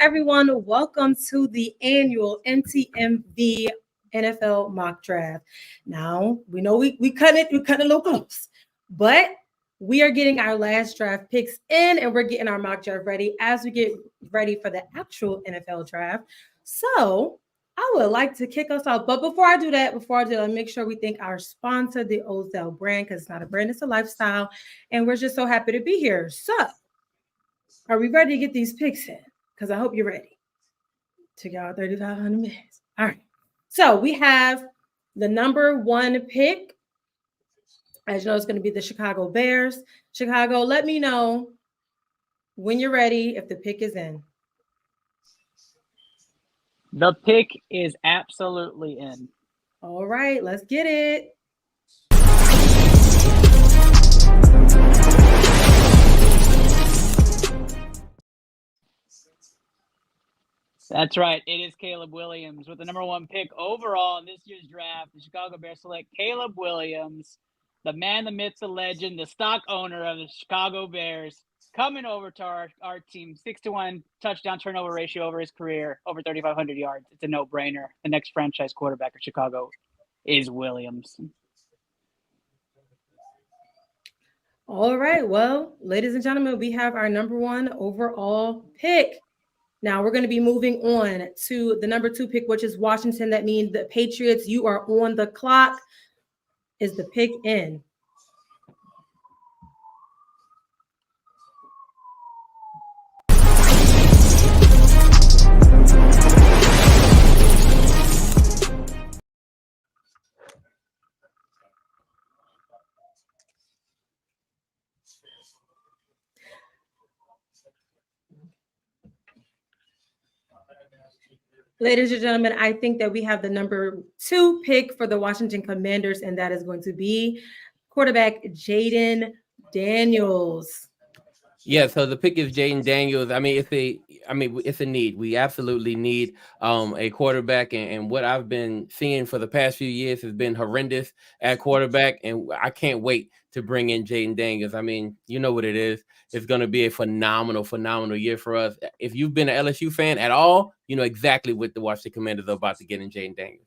everyone? Welcome to the annual MTMV NFL mock draft. Now, we know we cut it a little close, but we are getting our last draft picks in and we're getting our mock draft ready as we get ready for the actual NFL draft. So I would like to kick us off. But before I do that, make sure we thank our sponsor, the Ozell brand, because it's not a brand, it's a lifestyle. And we're just so happy to be here. So are we ready to get these picks in? Because I hope you're ready. Took y'all 3,500 minutes. All right. So we have the number one pick. As you know, it's going to be the Chicago Bears. Chicago, let me know when you're ready if the pick is in. The pick is absolutely in. All right, let's get it. That's right. It is Caleb Williams with the number one pick overall in this year's draft. The Chicago Bears select Caleb Williams, the man, the myth, the legend, the stock owner of the Chicago Bears, coming over to our team. 6-1 touchdown turnover ratio over his career, over 3,500 yards. It's a no-brainer. The next franchise quarterback of Chicago is Williams. All right. Well, ladies and gentlemen, we have our number one overall pick. Now we're going to be moving on to the number two pick, which is Washington. That means the Patriots, you are on the clock. Is the pick in? Ladies and gentlemen, I think that we have the number two pick for the Washington Commanders, and that is going to be quarterback Jaden Daniels. Yeah, so the pick is Jaden Daniels. It's a need. We absolutely need a quarterback, and what I've been seeing for the past few years has been horrendous at quarterback, and I can't wait to bring in Jaden Daniels. I mean, you know what it is. It's going to be a phenomenal year for us. If you've been an LSU fan at all, you know exactly what the Washington Commanders are about to get in Jaden Daniels.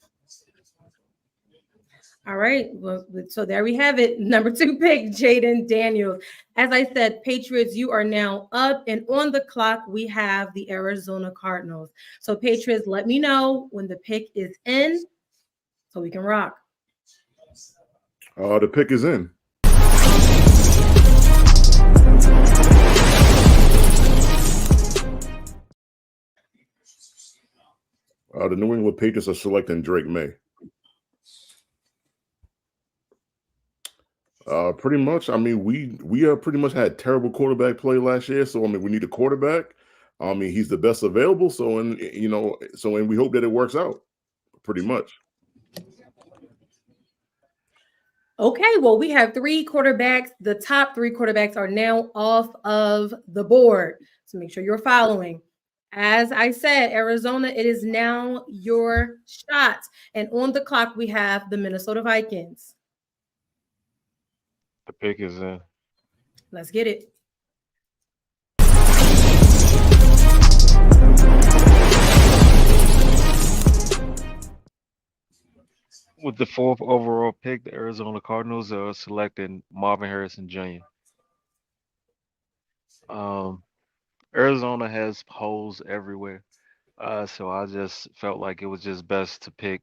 All right. Well, so there we have it. Number two pick, Jaden Daniels. As I said, Patriots, you are now up, and on the clock, we have the Arizona Cardinals. So Patriots, let me know when the pick is in so we can rock. The pick is in. The New England Patriots are selecting Drake May. Pretty much. I mean, we pretty much had terrible quarterback play last year, so I mean, we need a quarterback. I mean, he's the best available, and we hope that it works out. Pretty much. Okay, well, we have three quarterbacks. The top three quarterbacks are now off of the board, so make sure you're following. As I said, Arizona, it is now your shot, and on the clock we have the Minnesota Vikings. The pick is in. Let's get it. With the fourth overall pick, the Arizona Cardinals are selecting Marvin Harrison Jr. Arizona has holes everywhere, so I just felt like it was just best to pick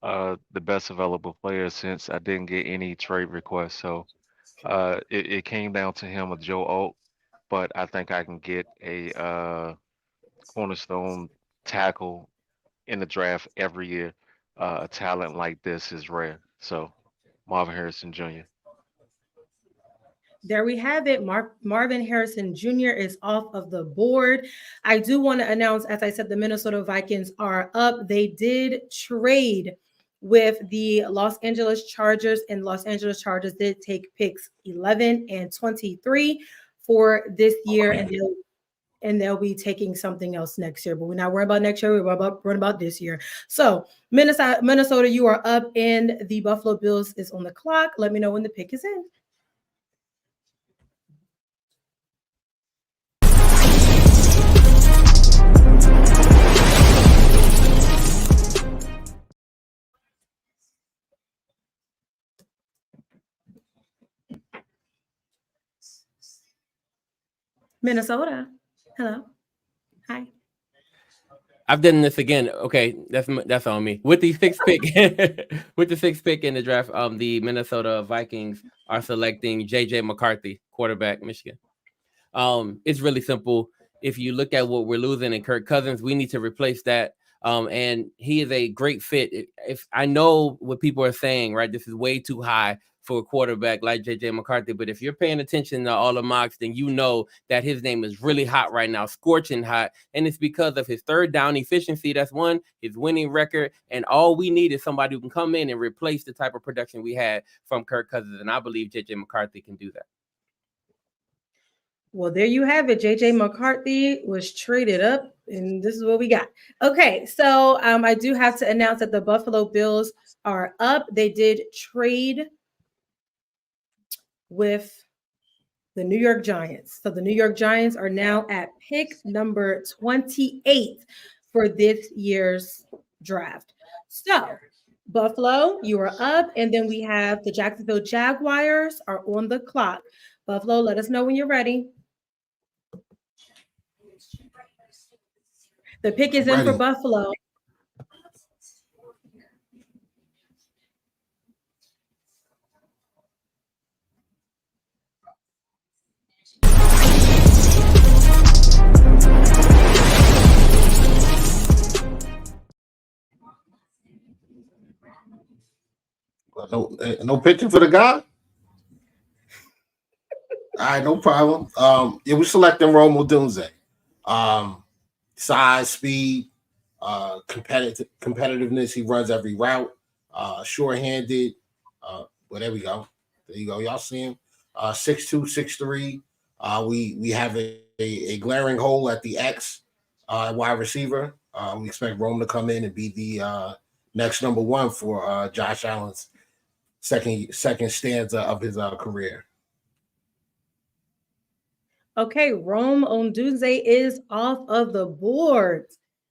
the best available player since I didn't get any trade requests. So it came down to him with Joe Alt, but I think I can get a cornerstone tackle in the draft every year. A talent like this is rare. So Marvin Harrison Jr. There we have it. Marvin Harrison Jr. is off of the board. I do want to announce, as I said, the Minnesota Vikings are up. They did trade with the Los Angeles Chargers, and Los Angeles Chargers did take picks 11 and 23 for this year, and they'll be taking something else next year. But we're not worried about next year. We're worried about this year. So Minnesota, you are up, and the Buffalo Bills is on the clock. Let me know when the pick is in. Minnesota. Hello. Hi. I've done this again. Okay, that's on me. With the sixth pick, with the sixth pick in the draft, the Minnesota Vikings are selecting J.J. McCarthy, quarterback, Michigan. It's really simple. If you look at what we're losing in Kirk Cousins, we need to replace that. And he is a great fit. If I know what people are saying, right, this is way too high for a quarterback like JJ McCarthy. But if you're paying attention to all the mocks, then you know that his name is really hot right now, scorching hot. And it's because of his third down efficiency. That's one, his winning record. And all we need is somebody who can come in and replace the type of production we had from Kirk Cousins. And I believe JJ McCarthy can do that. Well, there you have it. JJ McCarthy was traded up, and this is what we got. Okay, so I do have to announce that the Buffalo Bills are up. They did trade with the New York Giants. So the New York Giants are now at pick number 28 for this year's draft. So Buffalo, you are up, and then we have the Jacksonville Jaguars are on the clock. Buffalo, let us know when you're ready. The pick is in for Buffalo. No picking for the guy. All right, no problem. Yeah, we selecting Rome Odunze. Size, speed, competitiveness. He runs every route. Sure-handed. Well, there we go. There you go. Y'all see him. 6'2", 6'3". We have a glaring hole at the X wide receiver. We expect Rome to come in and be the next number one for Josh Allen's second stanza of his career. Okay, Rome Odunze is off of the board.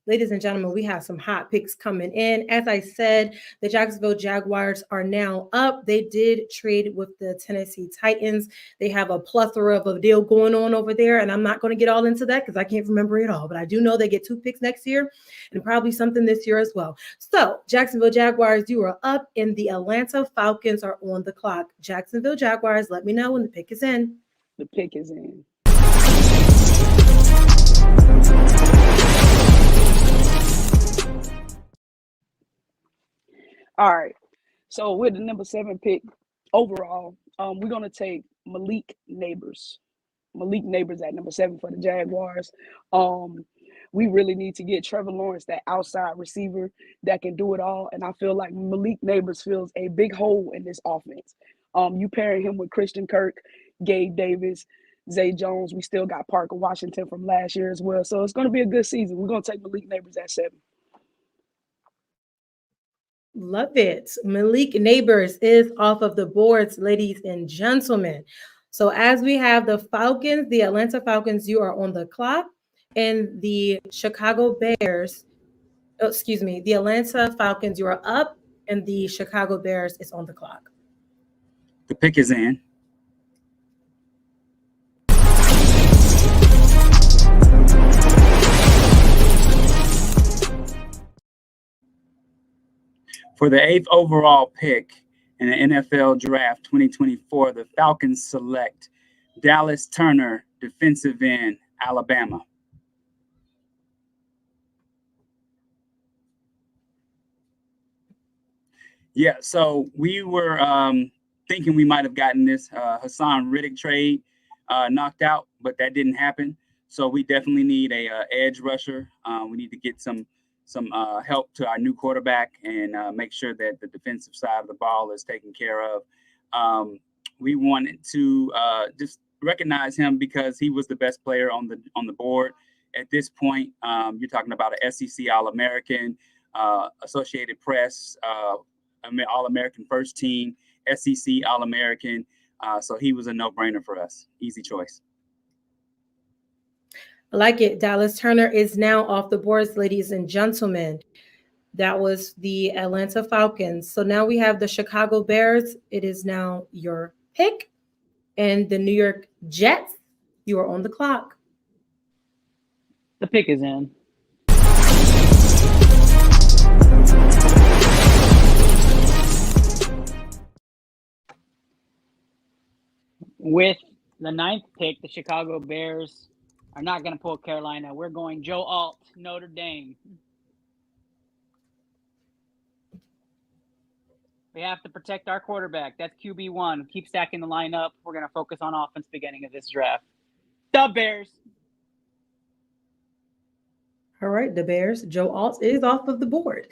Ladies and gentlemen, we have some hot picks coming in. As I said, the Jacksonville Jaguars are now up. They did trade with the Tennessee Titans. They have a plethora of a deal going on over there, and I'm not going to get all into that because I can't remember it all, but I do know they get 2 picks next year and probably something this year as well. So Jacksonville Jaguars, you are up, and the Atlanta Falcons are on the clock. Jacksonville Jaguars, let me know when the pick is in. The pick is in. All right. So with the number 7 pick overall, we're gonna take Malik Neighbors. Malik Neighbors at number 7 for the Jaguars. We really need to get Trevor Lawrence, that outside receiver that can do it all. And I feel like Malik Neighbors fills a big hole in this offense. You pairing him with Christian Kirk, Gabe Davis, Zay Jones. We still got Parker Washington from last year as well. So it's going to be a good season. We're going to take Malik Neighbors at 7. Love it. Malik Neighbors is off of the boards, ladies and gentlemen. So as we have the Falcons, the Atlanta Falcons, you are on the clock, and the Chicago Bears, the Atlanta Falcons, you are up, and the Chicago Bears is on the clock. The pick is in. For the 8th overall pick in the NFL Draft 2024, the Falcons select Dallas Turner, defensive end, Alabama. Yeah, so we were thinking we might have gotten this Hassan Riddick trade knocked out, but that didn't happen. So we definitely need a edge rusher. We need to get some help to our new quarterback and make sure that the defensive side of the ball is taken care of. We wanted to just recognize him because he was the best player on the board at this point. You're talking about an SEC All-American, Associated Press, All-American first team, SEC All-American. So he was a no-brainer for us. Easy choice. I like it. Dallas Turner is now off the boards, ladies and gentlemen. That was the Atlanta Falcons. So now we have the Chicago Bears. It is now your pick. And the New York Jets, you are on the clock. The pick is in. With the 9th pick, the Chicago Bears are not going to pull Carolina. We're going Joe Alt, Notre Dame. We have to protect our quarterback. That's QB1. Keep stacking the lineup. We're going to focus on offense beginning of this draft. The Bears. All right, the Bears. Joe Alt is off of the board.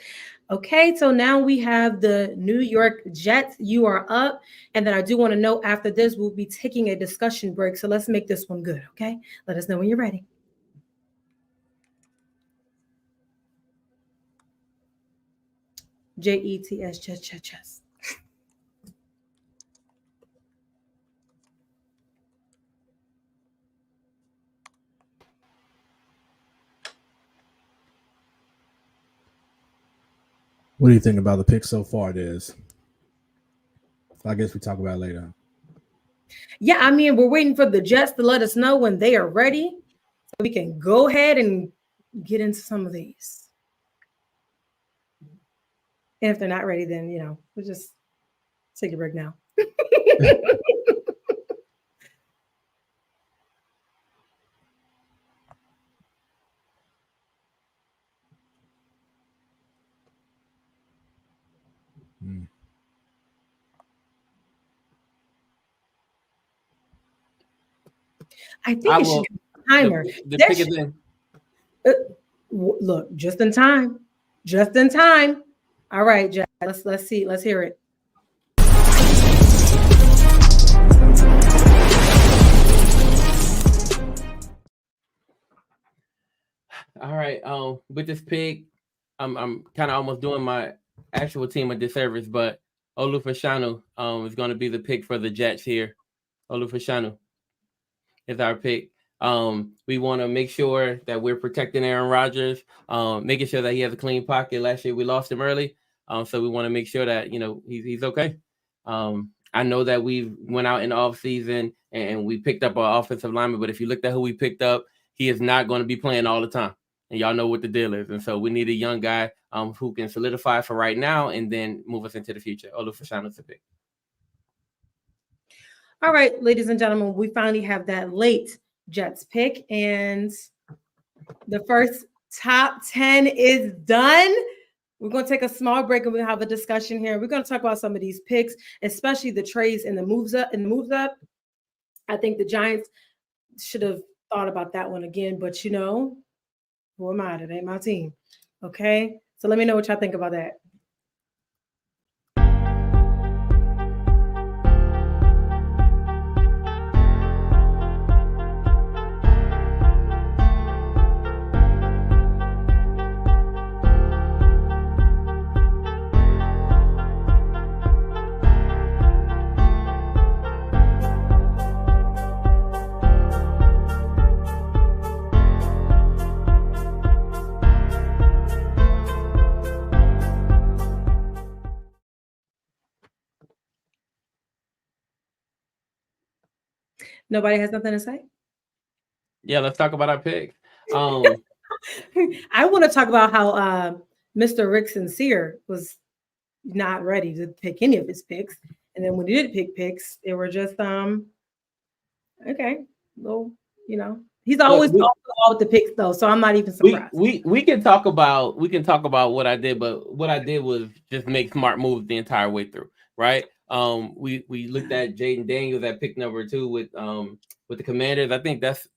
Okay, so now we have the New York Jets. You are up. And then I do want to note after this, we'll be taking a discussion break. So let's make this one good, okay? Let us know when you're ready. Jets, chess. What do you think about the pick so far, Des? I guess we talk about it later. Yeah, I mean, we're waiting for the Jets to let us know when they are ready so we can go ahead and get into some of these. And if they're not ready, then, we'll just take a break now. I think it should be a timer. The pick is in. Look, just in time. Just in time. All right, Jack. Let's see. Let's hear it. All right. With this pick, I'm kind of almost doing my actual team a disservice, but Olufashanu is going to be the pick for the Jets here. Olufashanu is our pick. We want to make sure that we're protecting Aaron Rodgers, making sure that he has a clean pocket. Last year we lost him early, so we want to make sure that he's okay. I know that we went out in the offseason and we picked up our offensive lineman, but if you looked at who we picked up, he is not going to be playing all the time. And y'all know what the deal is. And so we need a young guy who can solidify for right now and then move us into the future. Olufashanu to pick. All right, ladies and gentlemen, we finally have that late Jets pick. And the first top 10 is done. We're going to take a small break and we'll have a discussion here. We're going to talk about some of these picks, especially the trades and the moves up. I think the Giants should have thought about that one again, but who am I? It ain't my team. Okay. So let me know what y'all think about that. Nobody has nothing to say? Yeah, let's talk about our picks. I want to talk about how Mr. Rick Sincere was not ready to pick any of his picks. And then when he did pick picks, they were just okay. Well, he's always all with the picks though, so I'm not even surprised. We can talk about what I did, but what I did was just make smart moves the entire way through, right? We looked at Jaden Daniels at pick number 2 with the Commanders. I think that's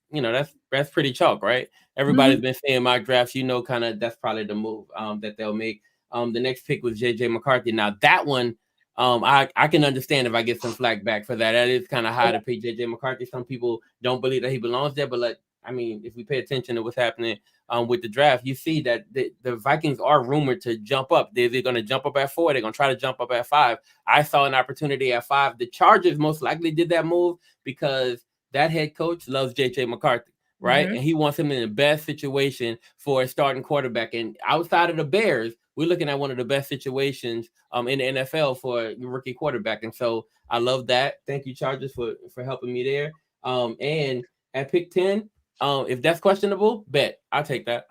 pretty chalk, right? Everybody's been saying mock drafts, kind of that's probably the move that they'll make. The next pick was JJ McCarthy. Now that one, I can understand if I get some flack back for that. That is kind of high to pick JJ McCarthy. Some people don't believe that he belongs there, but if we pay attention to what's happening with the draft, you see that the Vikings are rumored to jump up. They're going to jump up at 4. They're going to try to jump up at 5. I saw an opportunity at 5. The Chargers most likely did that move because that head coach loves JJ McCarthy, right? And he wants him in the best situation for a starting quarterback. And outside of the Bears, we're looking at one of the best situations in the NFL for a rookie quarterback. And so I love that. Thank you, Chargers, for helping me there. And at pick 10, If that's questionable, bet I'll take that.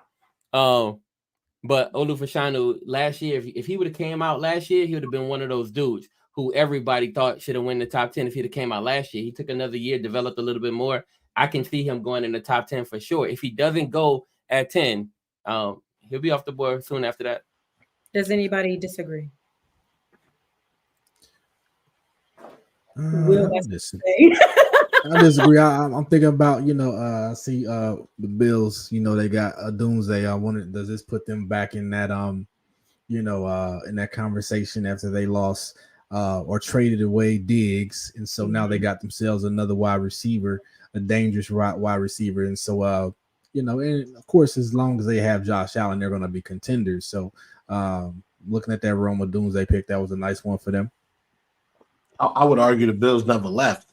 But Olufashanu last year, if he would have came out last year, he would have been one of those dudes who everybody thought should have won the top 10 if he'd have came out last year. He took another year, developed a little bit more. I can see him going in the top 10 for sure. If he doesn't go at 10, he'll be off the board soon after that. Does anybody disagree? I disagree. I'm thinking about, I see the Bills, they got a doomsday. Does this put them back in that in that conversation after they lost or traded away Diggs, and so now they got themselves another wide receiver, a dangerous wide receiver, and so and of course, as long as they have Josh Allen, they're going to be contenders. So looking at that Roma doomsday pick, that was a nice one for them. I would argue the Bills never left.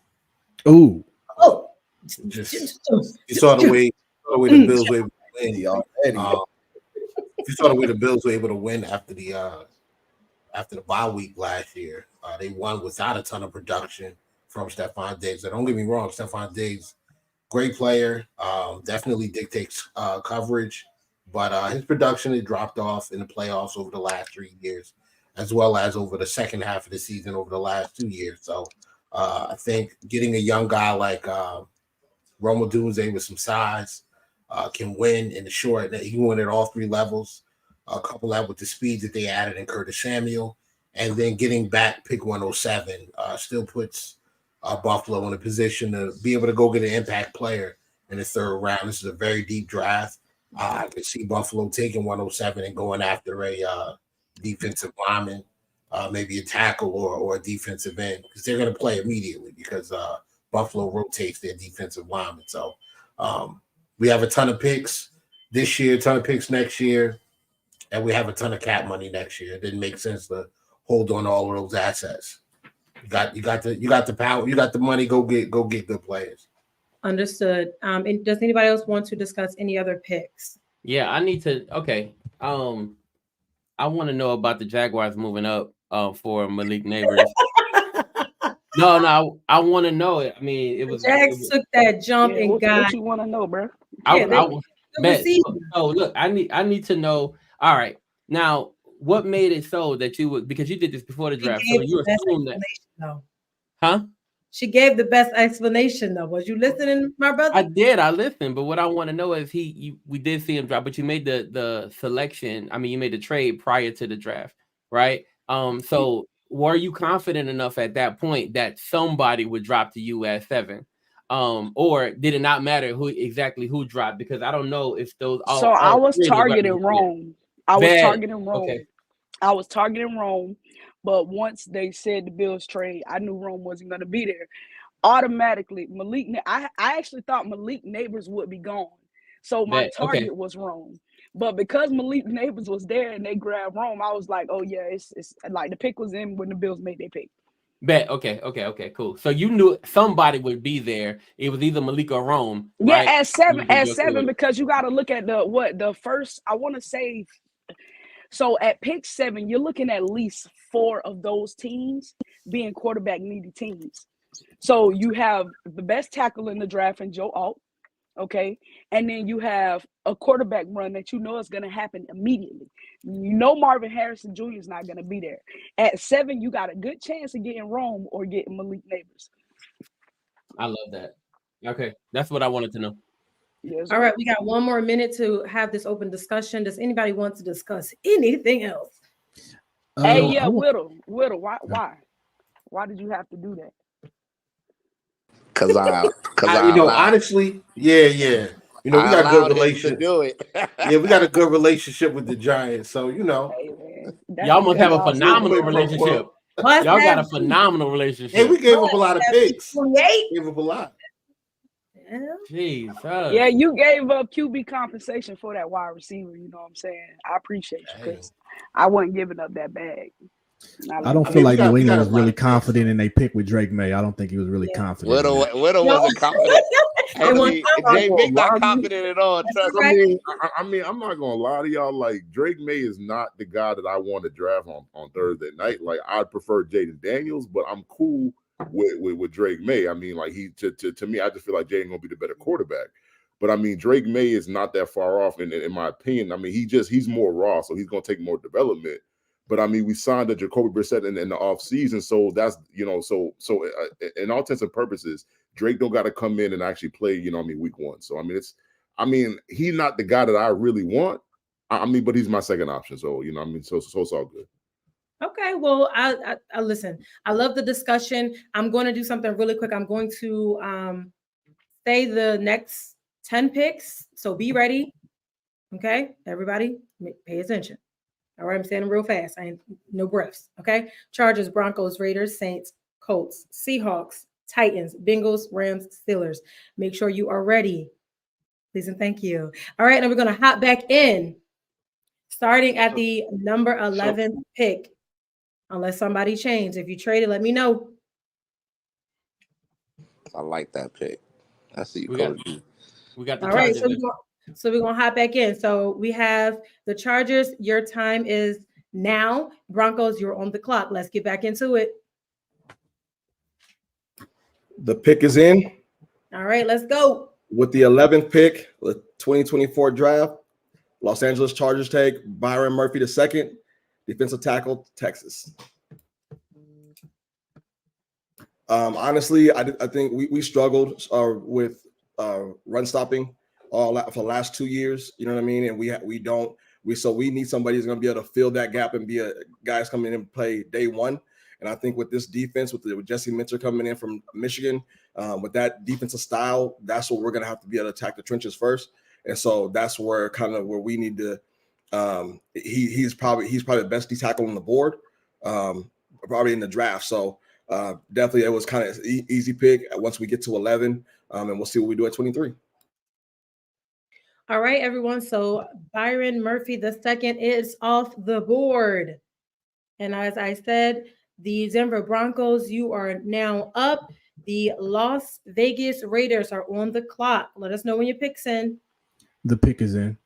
Ooh. Oh, just you saw the way the Bills were able to win. You saw the way the Bills were able to win after the bye week last year. They won without a ton of production from Stephon Diggs. And don't get me wrong, Stephon Diggs, great player, definitely dictates coverage, but his production had dropped off in the playoffs over the last 3 years, as well as over the second half of the season over the last 2 years. So I think getting a young guy like Roma Doomsday with some size can win in the short. He can win at all three levels. Couple that with the speed that they added in Curtis Samuel, and then getting back pick 107 still puts Buffalo in a position to be able to go get an impact player in the third round. This is a very deep draft. I could see Buffalo taking 107 and going after a defensive lineman, maybe a tackle or a defensive end, because they're going to play immediately because Buffalo rotates their defensive lineman. So we have a ton of picks this year, a ton of picks next year, and we have a ton of cap money next year. It didn't make sense to hold on to all of those assets. You got the power, you got the money. Go get good players. Understood. And does anybody else want to discuss any other picks? Yeah, I need to. Okay. I want to know about the Jaguars moving up for Malik Neighbors. No, I want to know it. I mean, it was Jags took that jump and got. What you want to know, bro? So look, I need to know. All right, now what made it so that you would, because you did this before the draft, so you assume that. No. Huh? She gave the best explanation, though. Was you listening, my brother? I did. I listened, but what I want to know is we did see him drop, but you made the selection. I mean, you made the trade prior to the draft, right? So were you confident enough at that point that somebody would drop to you at 7? Or did it not matter who dropped? Because I don't know if those. I was targeting Rome. I was targeting Rome, but once they said the Bills trade, I knew Rome wasn't going to be there. Automatically, I actually thought Malik Neighbors would be gone, so my target was Rome. But because Malik Neighbors was there and they grabbed Rome, I was like, oh yeah, it's like the pick was in when the Bills made their pick. Bet. Okay, cool. So you knew somebody would be there. It was either Malik or Rome. Yeah, right? at seven, because you got to look at the first. I want to say. So at pick 7, you're looking at least 4 of those teams being quarterback needy teams. So you have the best tackle in the draft in Joe Alt, okay, and then you have a quarterback run that you know is going to happen immediately. You know Marvin Harrison Jr. is not going to be there. At 7, you got a good chance of getting Rome or getting Malik Neighbors. I love that. Okay, that's what I wanted to know. Yes, all right, we got 1 more minute to have this open discussion. Does anybody want to discuss anything else? Whittle, why did you have to do that? Because honestly, yeah. We got a good relationship. Do it. Yeah, we got a good relationship with the Giants. So y'all must have a phenomenal relationship. Y'all got a phenomenal relationship. Hey, we gave up a lot of picks. 28. Gave up a lot. Jesus. Yeah, you gave up QB compensation for that wide receiver. You know what I'm saying? I appreciate you, because I wasn't giving up that bag. I don't feel like New England was really confident in their pick with Drake May. I don't think he was really confident. Whittle wasn't confident. Jay Big not confident at all. Trust me. I mean, I'm not gonna lie to y'all. Like, Drake May is not the guy that I want to draft on Thursday night. Like, I'd prefer Jaden Daniels, but I'm cool with Drake May. I mean, like, to me, I just feel like Jaden gonna be the better quarterback. But I mean, Drake May is not that far off in my opinion. I mean, he's more raw, so he's going to take more development. But I mean, we signed a Jacoby Brissett in the offseason, so that's so in all intents and purposes, Drake don't got to come in and actually play. Week 1. So I mean, he's not the guy that I really want. I mean, but he's my second option. So so it's all good. Okay, well, I listen. I love the discussion. I'm going to do something really quick. I'm going to say the next 10 picks. So be ready. Okay, everybody, pay attention. All right, I'm saying them real fast. I ain't no breaths. Okay, Chargers, Broncos, Raiders, Saints, Colts, Seahawks, Titans, Bengals, Rams, Steelers. Make sure you are ready. Please and thank you. All right, now we're going to hop back in, starting at the number 11 pick. Unless somebody changed. If you traded, let me know. I like that pick. I see you, Coach. We got the all Chargers. Right, so we're gonna hop back in. So we have the Chargers. Your time is now. Broncos, you're on the clock. Let's get back into it. The pick is in. All right, let's go. With the 11th pick, the 2024 draft, Los Angeles Chargers take Byron Murphy II, defensive tackle, Texas. Honestly, I think we struggled with run stopping for the last 2 years. You know what I mean? And we need somebody who's going to be able to fill that gap and be a guys coming in and play day one. And I think with this defense, with Jesse Minter coming in from Michigan, with that defensive style, that's what we're going to have to be able to attack the trenches first. And so that's where we need to. He's probably the best D tackle on the board, probably in the draft. So definitely, it was kind of easy pick once we get to 11, and we'll see what we do at 23. All right, everyone. So Byron Murphy II is off the board, and as I said, the Denver Broncos, you are now up. The Las Vegas Raiders are on the clock. Let us know when your pick's in. The pick is in.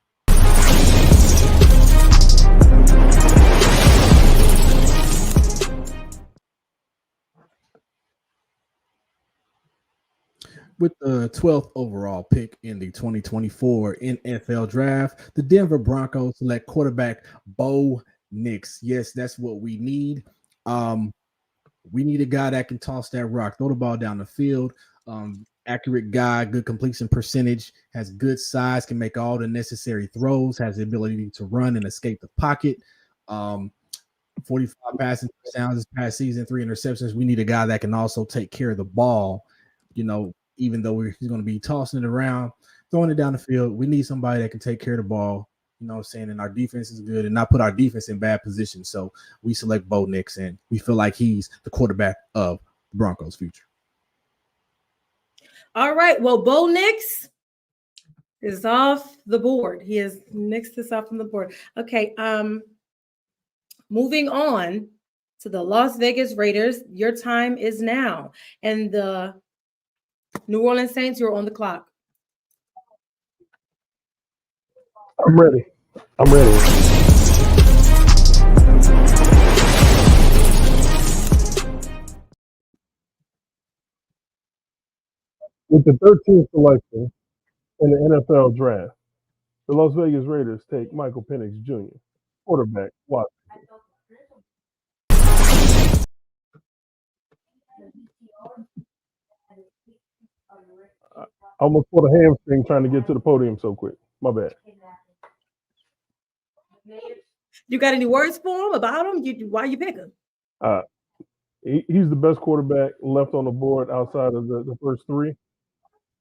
With the 12th overall pick in the 2024 NFL Draft, the Denver Broncos select quarterback Bo Nix. Yes, that's what we need. We need a guy that can toss that rock, throw the ball down the field. Accurate guy, good completion percentage, has good size, can make all the necessary throws, has the ability to run and escape the pocket. 45 passing touchdowns this past season, 3 interceptions. We need a guy that can also take care of the ball. Even though he's going to be tossing it around, throwing it down the field, we need somebody that can take care of the ball. You know what I'm saying? And our defense is good and not put our defense in bad position. So we select Bo Nix, and we feel like he's the quarterback of the Broncos' future. All right. Well, Bo Nix is off the board. He has nixed this off from the board. Okay. Moving on to the Las Vegas Raiders. Your time is now. And the New Orleans Saints, you're on the clock. I'm ready. With the 13th selection in the NFL Draft, the Las Vegas Raiders take Michael Penix Jr., quarterback, Washington. I almost pulled a hamstring trying to get to the podium so quick. My bad. You got any words for him about him? Why you pick him? He's the best quarterback left on the board outside of the first three.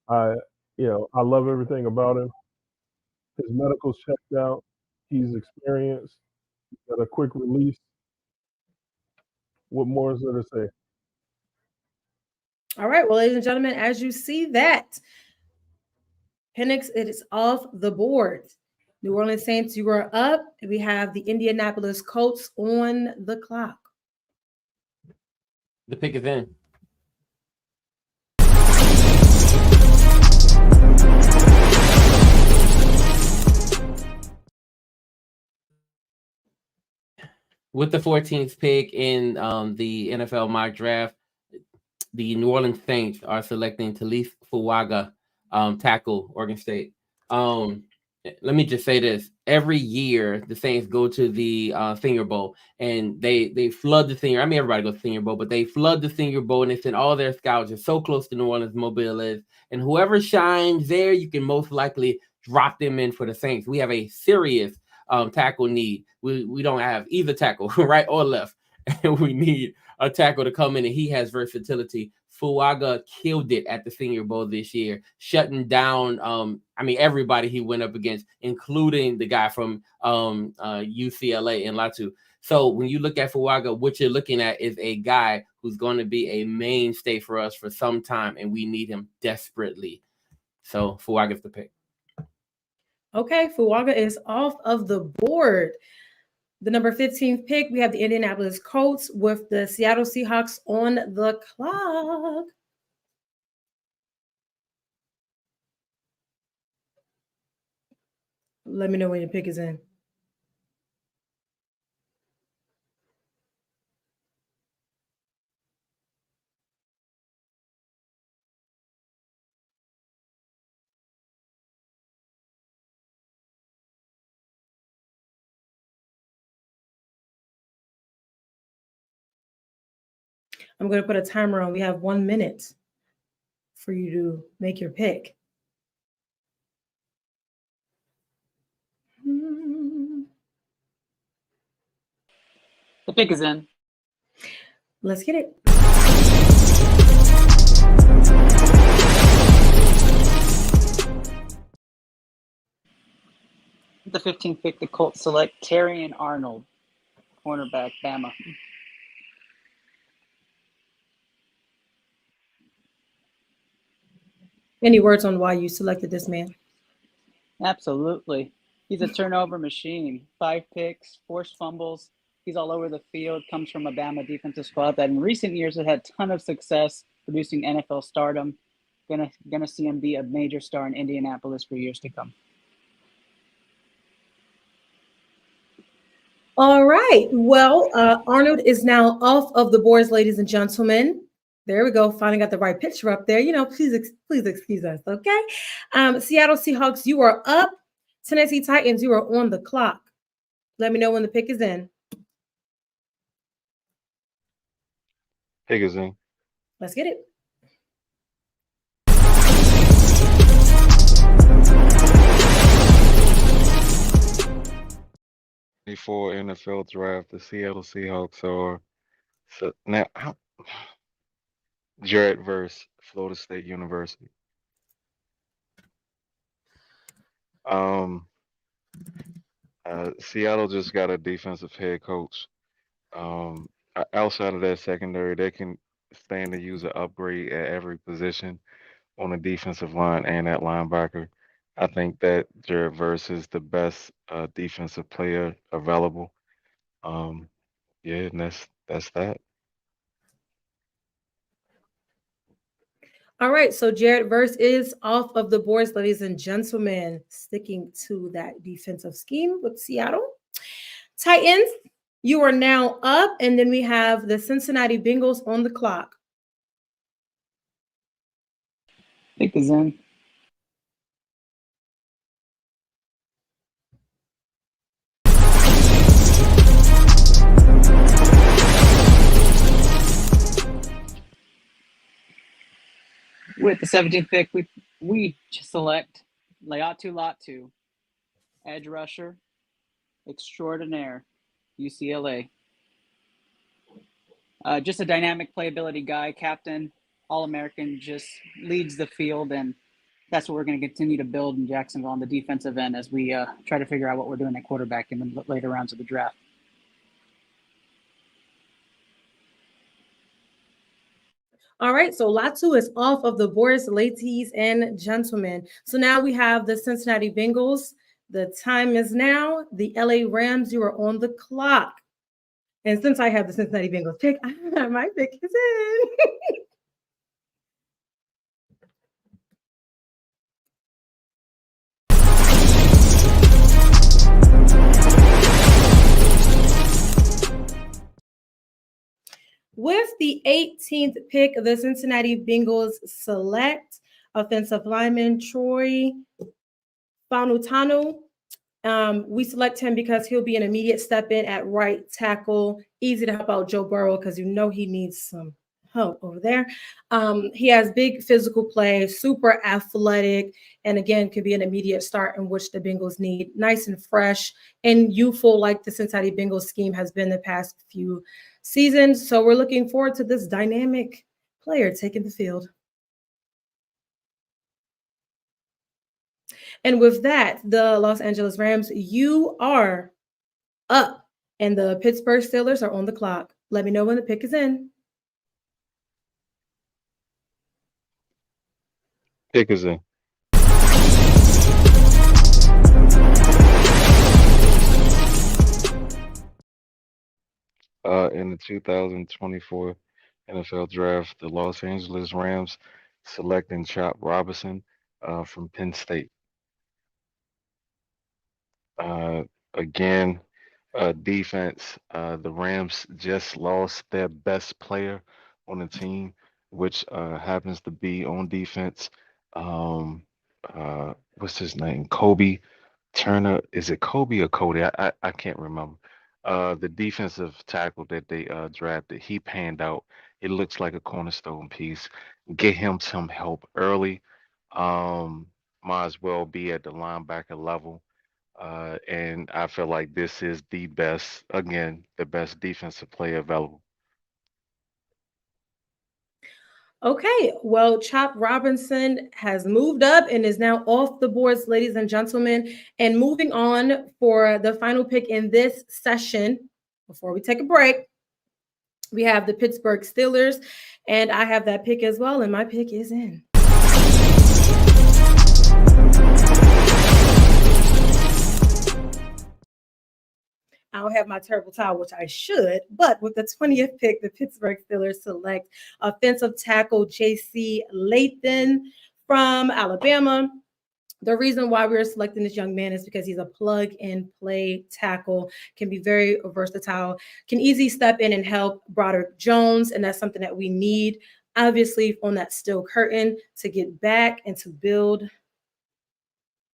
I love everything about him. His medical's checked out. He's experienced. He's got a quick release. What more is there to say? All right. Well, ladies and gentlemen, as you see that, Penix, it is off the board. New Orleans Saints, you are up. We have the Indianapolis Colts on the clock. The pick is in. With the 14th pick in the NFL mock draft, the New Orleans Saints are selecting Talif Fuaga, tackle, Oregon State. Let me just say this: every year the Saints go to the Senior Bowl, and they flood the Senior. I mean, everybody goes to Senior Bowl, but they flood the Senior Bowl, and they send all their scouts. It's so close to New Orleans Mobile is, and whoever shines there, you can most likely drop them in for the Saints. We have a serious tackle need. We don't have either tackle, right or left, and we need a tackle to come in, and he has versatility. Fuaga killed it at the Senior Bowl this year, shutting down everybody he went up against, including the guy from UCLA in Latu. So when you look at Fuaga, what you're looking at is a guy who's going to be a mainstay for us for some time, and we need him desperately. So Fuaga's the pick. Okay, Fuaga is off of the board. The number 15th pick, we have the Indianapolis Colts with the Seattle Seahawks on the clock. Let me know when your pick is in. I'm going to put a timer on. We have 1 minute for you to make your pick. The pick is in. Let's get it. The 15th pick, the Colts select Terrion Arnold, cornerback, Bama. Any words on why you selected this man? Absolutely. He's a turnover machine. 5 picks, forced fumbles. He's all over the field, comes from a Bama defensive squad that in recent years has had a ton of success producing NFL stardom. Gonna see him be a major star in Indianapolis for years to come. All right. Well, Arnold is now off of the boards, ladies and gentlemen. There we go. Finally got the right picture up there. Please excuse us, okay? Seattle Seahawks, you are up. Tennessee Titans, you are on the clock. Let me know when the pick is in. Pick is in. Let's get it. Before NFL draft, the Seattle Seahawks are now Jarrett versus Florida State University. Seattle just got a defensive head coach. Outside of that secondary, they can stand to use an upgrade at every position on the defensive line and at linebacker. I think that Jarrett Verse is the best defensive player available. And that's that. All right, so Jarrett Verse is off of the boards, ladies and gentlemen, sticking to that defensive scheme with Seattle. Titans, you are now up, and then we have the Cincinnati Bengals on the clock. Pick is in. With the 17th pick, we select Laiatu Latu, edge rusher, extraordinaire, UCLA. Just a dynamic playability guy, captain, All-American, just leads the field, and that's what we're going to continue to build in Jacksonville on the defensive end as we try to figure out what we're doing at quarterback in the later rounds of the draft. All right, so Latu is off of the boards, ladies and gentlemen. So now we have the Cincinnati Bengals. The time is now. The LA Rams, you are on the clock. And since I have the Cincinnati Bengals pick, my pick is in. With the 18th pick, the Cincinnati Bengals select offensive lineman Troy Fanutanu. We select him because he'll be an immediate step in at right tackle, easy to help out Joe Burrow because you know he needs some help over there. He has big physical play, super athletic, and again, could be an immediate start in which the Bengals need. Nice and fresh and youthful, like the Cincinnati Bengals scheme has been the past few seasons. So we're looking forward to this dynamic player taking the field. And with that, the Los Angeles Rams, you are up, and the Pittsburgh Steelers are on the clock. Let me know when the pick is in. Pick is in. In the 2024 NFL Draft, the Los Angeles Rams selecting Chop Robinson from Penn State. Again, defense. The Rams just lost their best player on the team, which happens to be on defense. What's his name? Kobe Turner. Is it Kobe or Cody? I can't remember. The defensive tackle that they drafted, he panned out. It looks like a cornerstone piece. Get him some help early. Might as well be at the linebacker level. And I feel like this is the best defensive player available. Okay, well, Chop Robinson has moved up and is now off the boards, ladies and gentlemen. And moving on for the final pick in this session, before we take a break, we have the Pittsburgh Steelers, and I have that pick as well, and my pick is in. I don't have my terrible towel, which I should, but with the 20th pick, the Pittsburgh Steelers select offensive tackle J.C. Latham from Alabama. The reason why we're selecting this young man is because he's a plug-and-play tackle, can be very versatile, can easily step in and help Broderick Jones, and that's something that we need, obviously, on that steel curtain to get back and to build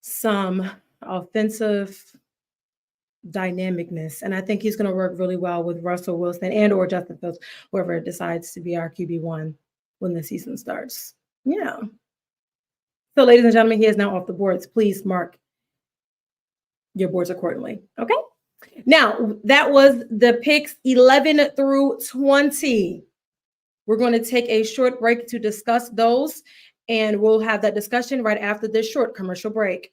some offensive dynamicness. And I think he's going to work really well with Russell Wilson and or Justin Fields, whoever decides to be our QB1 when the season starts. Yeah. So, ladies and gentlemen, he is now off the boards. Please mark your boards accordingly. Okay. Now, that was the picks 11 through 20. We're going to take a short break to discuss those, and we'll have that discussion right after this short commercial break.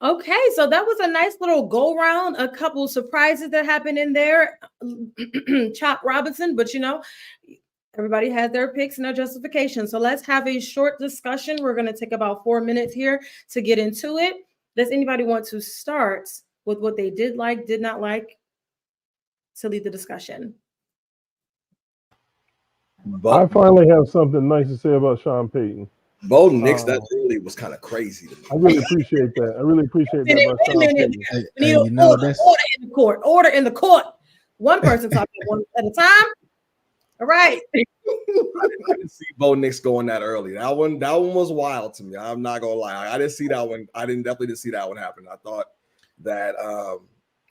Okay, so that was a nice little go round, a couple of surprises that happened in there. Chop Robinson, but you know, everybody had their picks and their justification. So let's have a short discussion. We're going to take about 4 minutes here to get into it. Does anybody want to start with what they did like, did not like, to lead the discussion? I finally have something nice to say about Sean Payton. Bo Nix, that really was kind of crazy to me. I really appreciate that. I really appreciate that about Sean Payton. We need order in the court. Order in the court. One person talking one at a time. All right. I didn't see Bo Nix going that early. That one was wild to me. I'm not gonna lie. I didn't see that one. Definitely didn't see that one happen. I thought that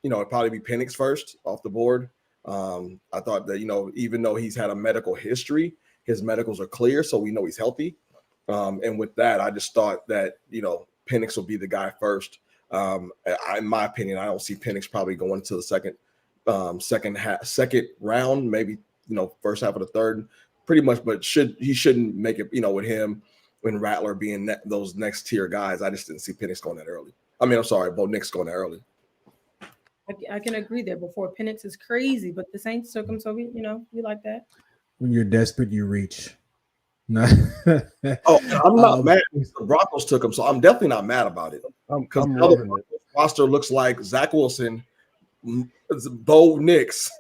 it'd probably be Penix first off the board. I thought that, even though he's had a medical history, his medicals are clear, so we know he's healthy. And with that, I just thought that, Penix will be the guy first. In my opinion, I don't see Penix probably going to the second round, maybe, first half of the third, pretty much, but he shouldn't make it, with him and Rattler being those next tier guys. I just didn't see Penix going that early. I mean, I'm sorry, Bo Nix going that early. I can agree there. Before Penix is crazy, but the Saints took him, so we like that. When you're desperate, you reach. No. I'm not mad. The Broncos took him, so I'm definitely not mad about it. Because the roster looks like Zach Wilson, Bo Nix,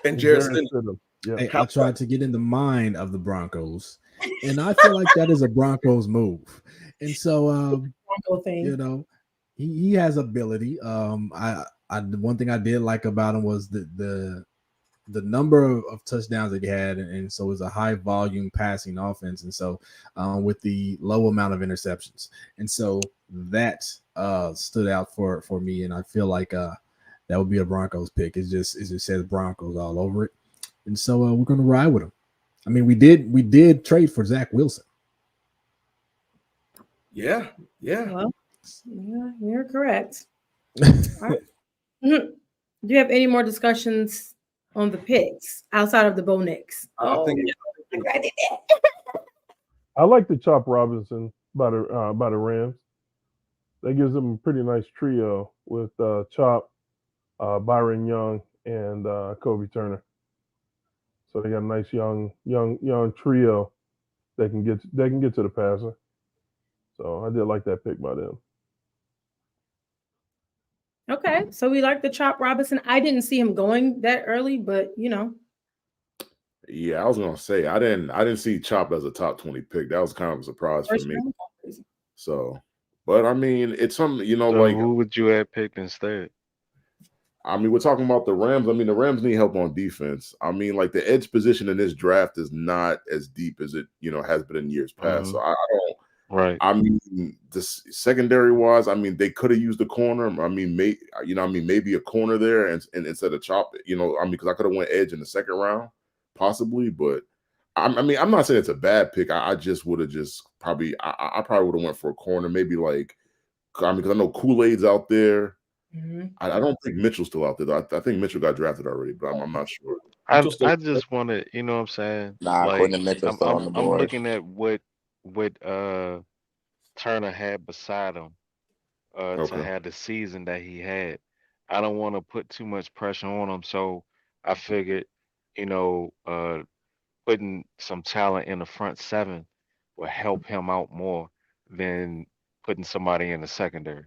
and Jarrett Stidham. Yeah. Hey, I tried to get in the mind of the Broncos, and I feel like that is a Broncos move. And so, Bronco thing. he has ability. The one thing I did like about him was the number of touchdowns that he had, and so it's a high volume passing offense, and so with the low amount of interceptions, and so that stood out for me, and I feel like that would be a Broncos pick. It just says Broncos all over it, and so we're gonna ride with him. I mean, we did trade for Zach Wilson. Yeah. Well, yeah, you're correct. All right. Do you have any more discussions on the picks outside of the Bo Nix? I like the Chop Robinson by the Rams. That gives them a pretty nice trio with Chop, Byron Young, and Kobe Turner. So they got a nice young trio that can get to the passer. So I did like that pick by them. Okay, so we like the Chop Robinson. I didn't see him going that early, but Yeah, I was gonna say I didn't see Chop as a top 20 pick. That was kind of a surprise for me. So, but I mean, it's something, So like who would you have picked instead? I mean, we're talking about the Rams. I mean, the Rams need help on defense. I mean, like the edge position in this draft is not as deep as it, has been in years past. So I don't. Right. I mean, this secondary wise, I mean, they could have used a corner. I mean, maybe a corner there and instead of Chop. I mean, because I could have went edge in the second round, possibly. But I mean, I'm not saying it's a bad pick. I just would have probably. I probably would have went for a corner. Maybe like, I mean, because I know Kool-Aid's out there. I don't think Mitchell's still out there. I think Mitchell got drafted already, but I'm not sure. I just want to, you know what I'm saying? Nah, Like, Quentin Mitchell's still on the I'm board. looking at what Turner had beside him to Okay. have the season that he had. I don't want to put too much pressure on him, so I figured, putting some talent in the front seven will help him out more than putting somebody in the secondary.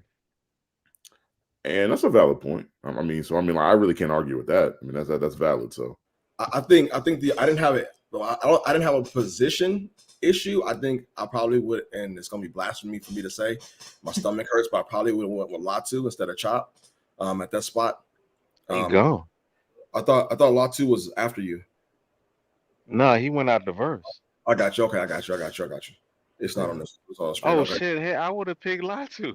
And that's a valid point. I mean, like, I really can't argue with that. I mean, that's valid. So I think I didn't have it. I didn't have a position issue. I think I probably would, and it's gonna be blasphemy for me to say. My stomach hurts, but I probably would have went with Latu instead of Chop at that spot. He gone. I thought Latu was after you. No, he went out the verse. I got you. Okay, I got you. It's not on this. It's on the screen. Oh Okay. shit! Hey, I would have picked Latu.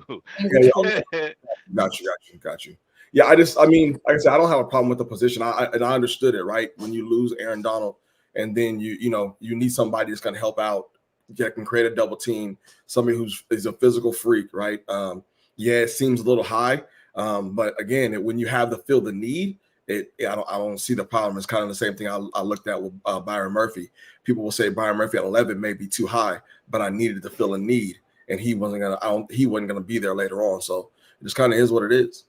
Got you. Yeah, I mean, like I said, I don't have a problem with the position. I understood it, right? When you lose Aaron Donald, and then you need somebody that's going to help out, that can create a double team, somebody is a physical freak, right? Yeah, it seems a little high, but again, when you have the need, I don't see the problem. It's kind of the same thing I looked at with Byron Murphy. People will say Byron Murphy at 11 may be too high, but I needed to fill a need, and he wasn't gonna be there later on. So it just kind of is what it is.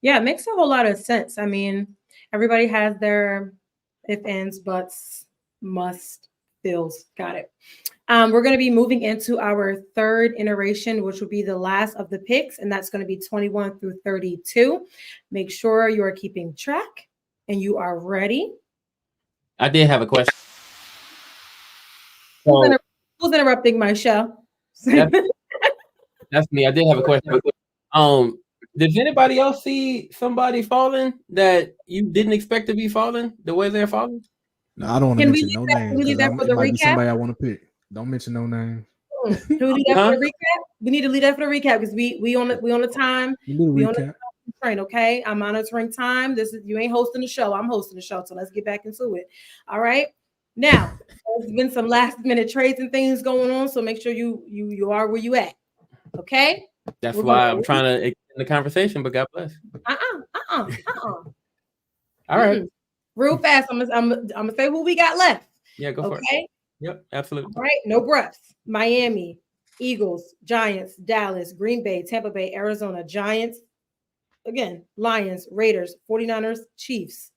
Yeah, it makes a whole lot of sense. I mean, everybody has their if, ands, buts, must, feels. Got it. We're going to be moving into our third iteration, which will be the last of the picks, and that's going to be 21 through 32. Make sure you are keeping track and you are ready. I did have a question. Who's interrupting my show? That's me. I did have a question. Does anybody else see somebody falling that you didn't expect to be falling the way they're falling? No, I don't want to mention no names. Can we leave that for the it might be recap? somebody I want to pick. Don't mention no names. Can we leave that for the recap? We need to leave that for the recap because we on the time. We on the train, okay? I'm monitoring time. You ain't hosting the show. I'm hosting the show. So let's get back into it. All right. Now, there's been some last minute trades and things going on. So make sure you are where you at. Okay. That's why I'm trying to extend the conversation, but God bless. All right. Real fast. I'm gonna say who we got left. Yeah, go for it. Okay. Yep, absolutely. All right, no breaths. Miami, Eagles, Giants, Dallas, Green Bay, Tampa Bay, Arizona, Giants, again, Lions, Raiders, 49ers, Chiefs.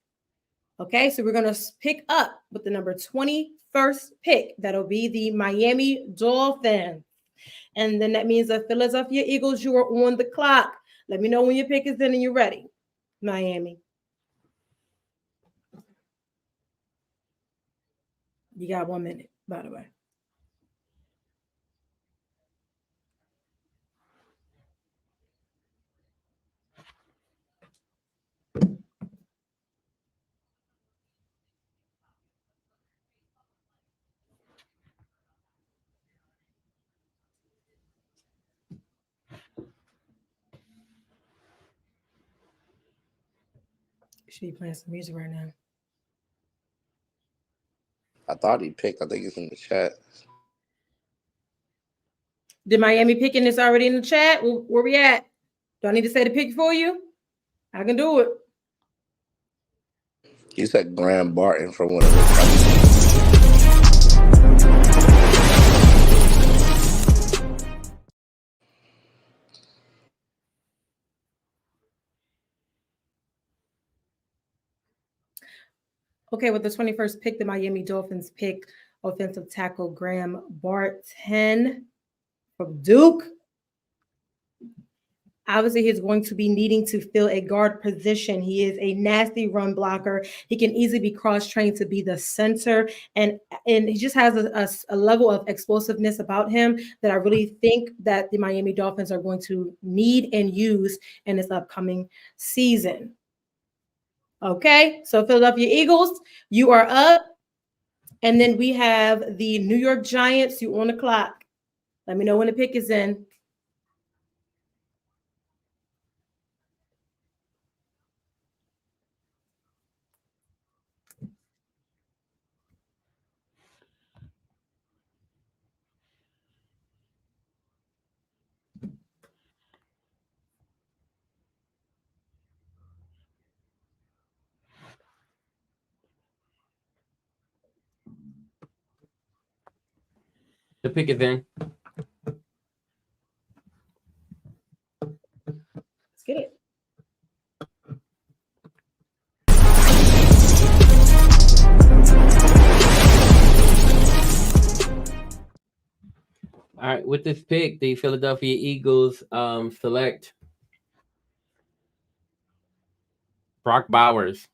Okay, so we're going to pick up with the number 21st pick. That'll be the Miami Dolphins. And then that means the Philadelphia Eagles, you are on the clock. Let me know when your pick is in and you're ready. Miami. You got 1 minute, by the way. Should be playing some music right now. I thought he picked. I think it's in the chat. Did Miami picking this already in the chat? Where we at? Do I need to say the pick for you? I can do it. You said Graham Barton from one of those. Okay, with the 21st pick, the Miami Dolphins pick offensive tackle Graham Barton from Duke. Obviously, he's going to be needing to fill a guard position. He is a nasty run blocker. He can easily be cross-trained to be the center, and he just has a level of explosiveness about him that I really think that the Miami Dolphins are going to need and use in this upcoming season. Okay, so Philadelphia Eagles, you are up. And then we have the New York Giants, you on the clock. Let me know when the pick is in. The pick is in. Let's get it. All right, with this pick, the Philadelphia Eagles select Brock Bowers.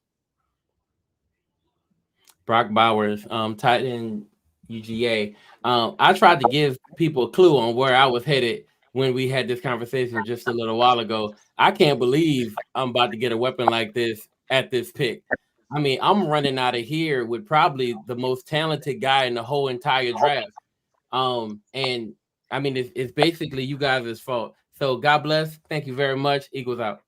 Tight end UGA. I tried to give people a clue on where I was headed when we had this conversation just a little while ago. I can't believe I'm about to get a weapon like this at this pick. I mean, I'm running out of here with probably the most talented guy in the whole entire draft. And I mean, it's basically you guys' fault. So God bless. Thank you very much. Eagles out.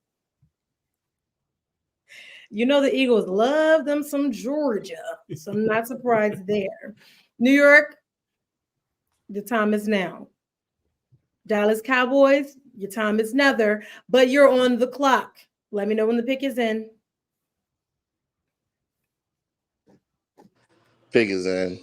You know the Eagles love them some Georgia, so I'm not surprised there. New York, the time is now. Dallas Cowboys, your time is neither, but you're on the clock. Let me know when the pick is in. Pick is in.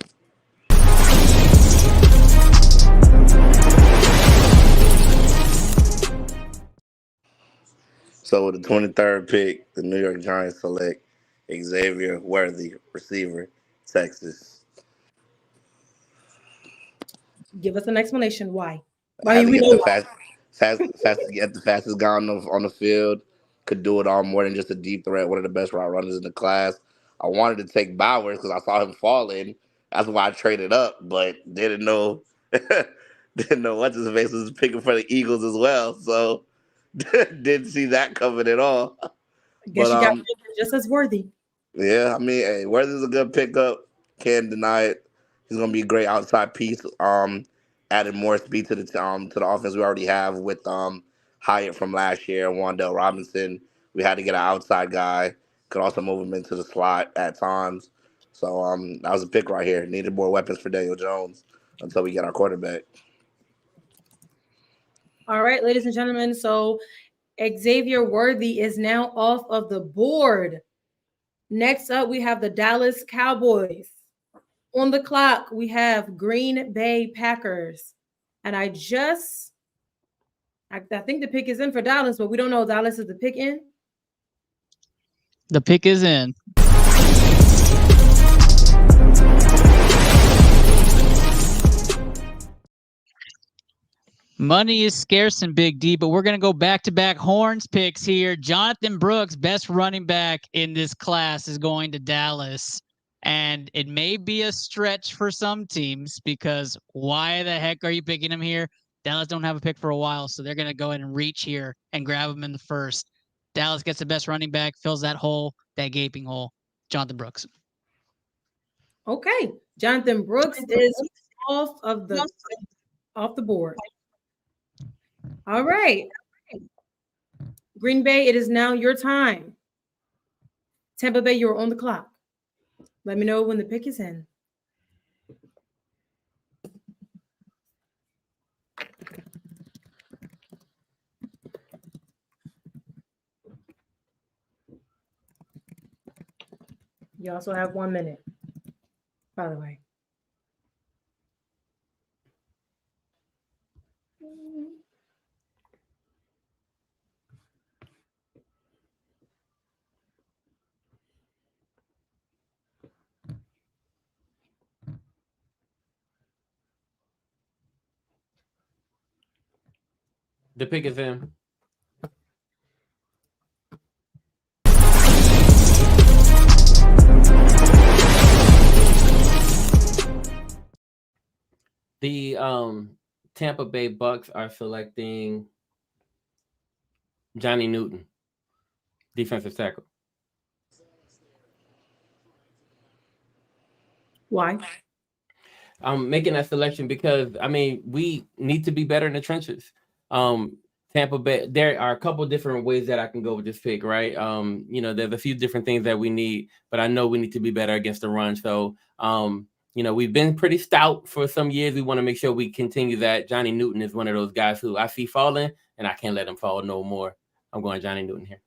So with the 23rd pick, the New York Giants select Xavier Worthy, receiver, Texas. Give us an explanation why. I had to We get know the why. fastest guy on the field. Could do it all more than just a deep threat. One of the best route runners in the class. I wanted to take Bowers because I saw him falling. That's why I traded up, but didn't know what his face was picking for the Eagles as well. So didn't see that coming at all. I guess But you got just as worthy. yeah, I mean, hey, Worthy's a good pickup. Can't deny it. He's gonna be a great outside piece. Adding more speed to the offense we already have with Hyatt from last year, Wandell Robinson. We had to get an outside guy. Could also move him into the slot at times. So that was a pick right here. Needed more weapons for Daniel Jones until we get our quarterback. All right, ladies and gentlemen. So Xavier Worthy is now off of the board. Next up, we have the Dallas Cowboys. On the clock, we have Green Bay Packers. And I think the pick is in for Dallas, but we don't know Dallas is the pick in. The pick is in. Money is scarce in Big D, but we're going to go back-to-back horns picks here. Jonathan Brooks, best running back in this class, is going to Dallas. And it may be a stretch for some teams because why the heck are you picking him here? Dallas don't have a pick for a while, so they're going to go ahead and reach here and grab him in the first. Dallas gets the best running back, fills that hole, that gaping hole. Jonathan Brooks. Okay. Jonathan Brooks is off the board. All right. Green Bay, it is now your time. Tampa Bay, you're on the clock. Let me know when the pick is in. You also have 1 minute, by the way. The pick is in. The Tampa Bay Bucks are selecting Johnny Newton, defensive tackle. Why? I'm making that selection because we need to be better in the trenches. Tampa Bay, there are a couple different ways that I can go with this pick, right? There's a few different things that we need, but I know we need to be better against the run. So, we've been pretty stout for some years. We want to make sure we continue that. Johnny Newton is one of those guys who I see falling, and I can't let him fall no more. I'm going Johnny Newton here.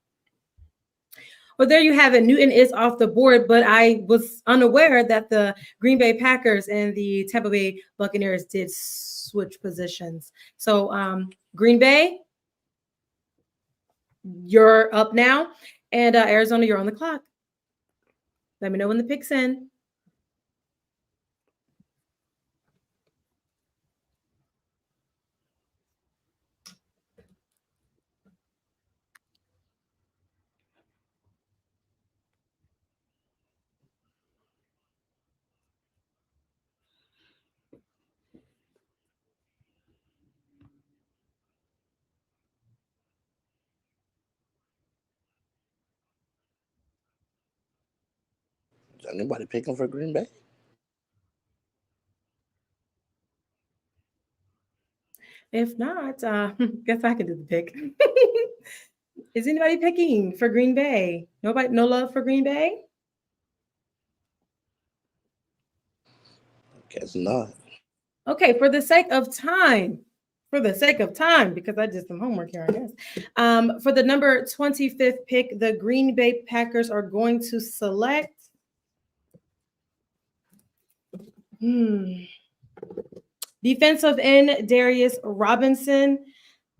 Well, there you have it. Newton is off the board, but I was unaware that the Green Bay Packers and the Tampa Bay Buccaneers did switch positions. So, Green Bay, you're up now, and Arizona, you're on the clock. Let me know when the pick's in. Is anybody picking for Green Bay? If not, guess I can do the pick. Is anybody picking for Green Bay? Nobody, no love for Green Bay? Guess not. Okay, for the sake of time, because I did some homework here, I guess. For the number 25th pick, the Green Bay Packers are going to select. Defensive end Darius Robinson.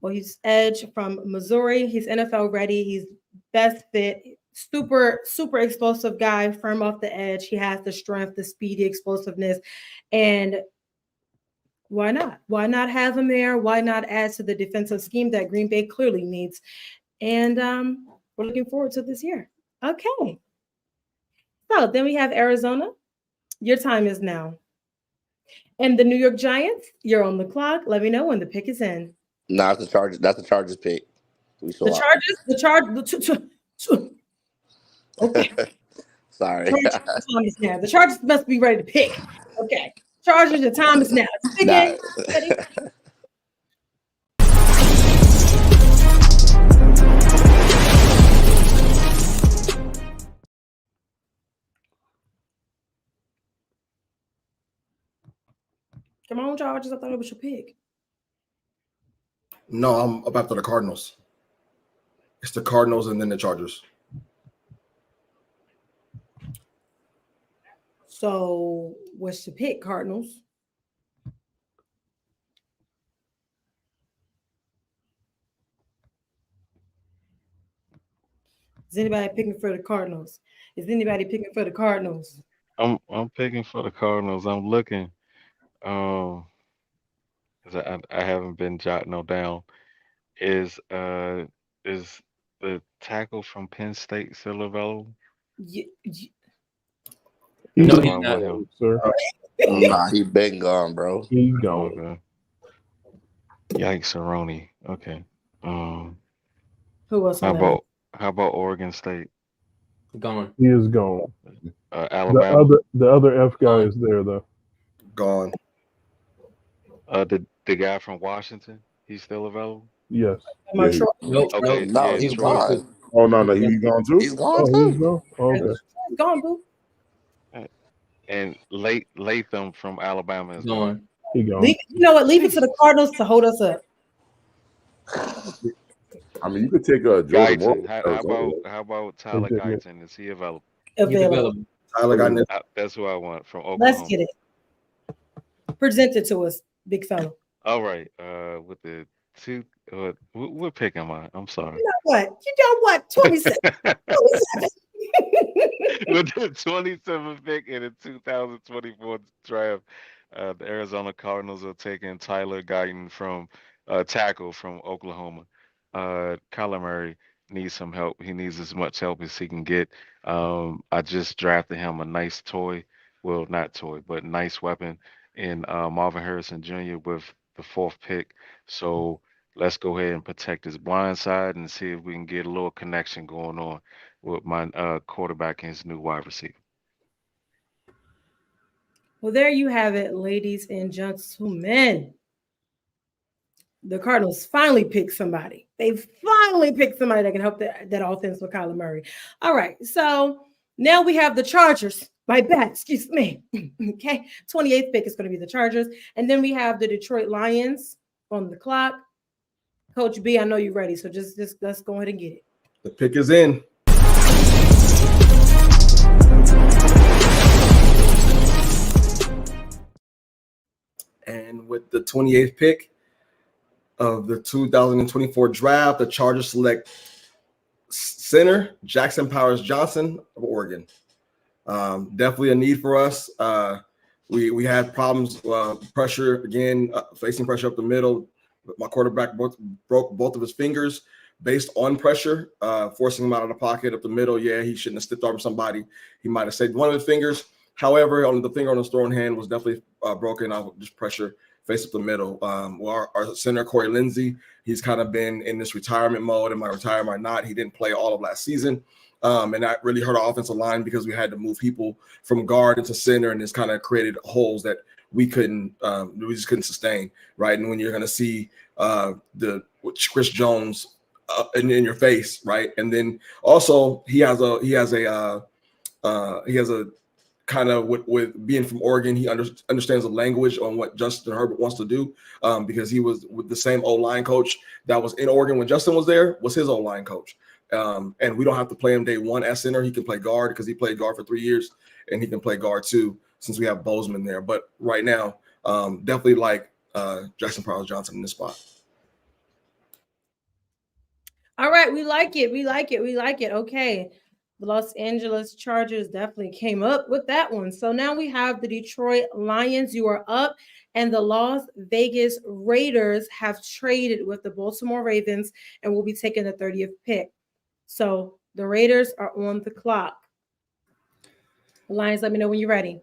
Well, he's edge from Missouri. He's NFL ready. He's best fit. Super, super explosive guy, firm off the edge. He has the strength, the speed, the explosiveness. And why not? Why not have him there? Why not add to the defensive scheme that Green Bay clearly needs? And we're looking forward to this year. Okay. So then we have Arizona. Your time is now. And the New York Giants, you're on the clock. Let me know when the pick is in. Nah, it's the Chargers. That's the Chargers pick. Okay. Sorry. The Chargers must be ready to pick. Okay. Chargers, your time is now. Ready? Come on, Chargers. I thought it was your pick. No, I'm up after the Cardinals. It's the Cardinals and then the Chargers. So what's the pick, Cardinals? Is anybody picking for the Cardinals? I'm picking for the Cardinals. I'm looking. 'Cause I haven't been jotting no down. Is the tackle from Penn State still available? No, Do he's I not. want him? Sir. Nah, he been gone, bro. He's gone. Okay. Yikes, Aroni. Okay. Who else? How about Oregon State? Gone. He is gone. Alabama. The other F guy is there though. Gone. The guy from Washington, he's still available? Yes. Nope. Okay, No, yeah, he's Troy. gone. Oh no, he's gone too. He's gone Oh, he's too. gone. Oh, okay. It's gone, boo. And Latham from Alabama is gone. Going. He gone. You know what? Leave it to the Cardinals to hold us up. I mean, you could take a Jordan Moore. Guyton. How about Tyler They did. Guyton? Is he available? He's Available. available. Tyler got it. That's who I want from Let's Oklahoma. get it. Present it to us, big fella. All right. With the two, what pick am I? I'm sorry. You know what? 27. 27. With the 27th pick in the 2024 draft, the Arizona Cardinals are taking Tyler Guyton from tackle from Oklahoma. Kyler Murray needs some help. He needs as much help as he can get. I just drafted him a nice toy. Well, not toy, but nice weapon in Marvin Harrison Jr. with the 4th pick. So let's go ahead and protect his blind side and see if we can get a little connection going on with my quarterback and his new wide receiver. Well, there you have it, ladies and gentlemen. The Cardinals finally picked somebody. They finally picked somebody that can help that offense with Kyler Murray. All right, so now we have the Chargers. My bad, excuse me. Okay, 28th pick is going to be the Chargers. And then we have the Detroit Lions on the clock. Coach B, I know you're ready, so just let's go ahead and get it. The pick is in. And with the 28th pick of the 2024 draft, the Chargers select center Jackson Powers Johnson of Oregon. Definitely a need for us. We had problems, pressure again, facing pressure up the middle. My quarterback broke both of his fingers based on pressure, forcing him out of the pocket up the middle. Yeah, he shouldn't have stepped over somebody. He might have saved one of his fingers. However, on the finger on his thrown hand was definitely broken off of just pressure face up the middle. Our center, Corey Lindsey, he's kind of been in this retirement mode. Am I retire, am I not? He didn't play all of last season. And that really hurt our offensive line because we had to move people from guard into center, and it's kind of created holes that we just couldn't sustain, right? And when you're going to see the Chris Jones in your face, right? And then also he has a kind of with being from Oregon, he understands the language on what Justin Herbert wants to do, because he was with the same O-line coach that was in Oregon when Justin was there, was his O-line coach. And we don't have to play him day one as center. He can play guard because he played guard for 3 years, and he can play guard too since we have Bozeman there. But right now, definitely like Jackson Powers Johnson in this spot. All right, we like it. We like it. We like it. Okay. The Los Angeles Chargers definitely came up with that one. So now we have the Detroit Lions. You are up, and the Las Vegas Raiders have traded with the Baltimore Ravens and will be taking the 30th pick. So the Raiders are on the clock. Lions, let me know when you're ready.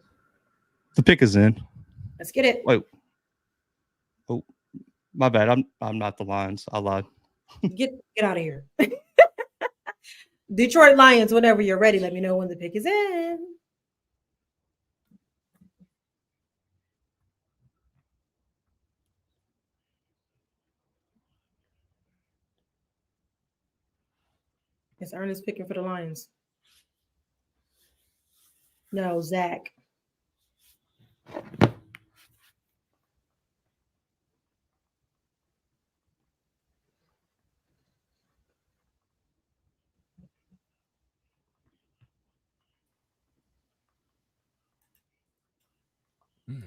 The pick is in. Let's get it. Wait. Oh, my bad. I'm not the Lions. I lied. Get out of here. Detroit Lions, whenever you're ready, let me know when the pick is in. Is Ernest picking for the Lions? No, Zach.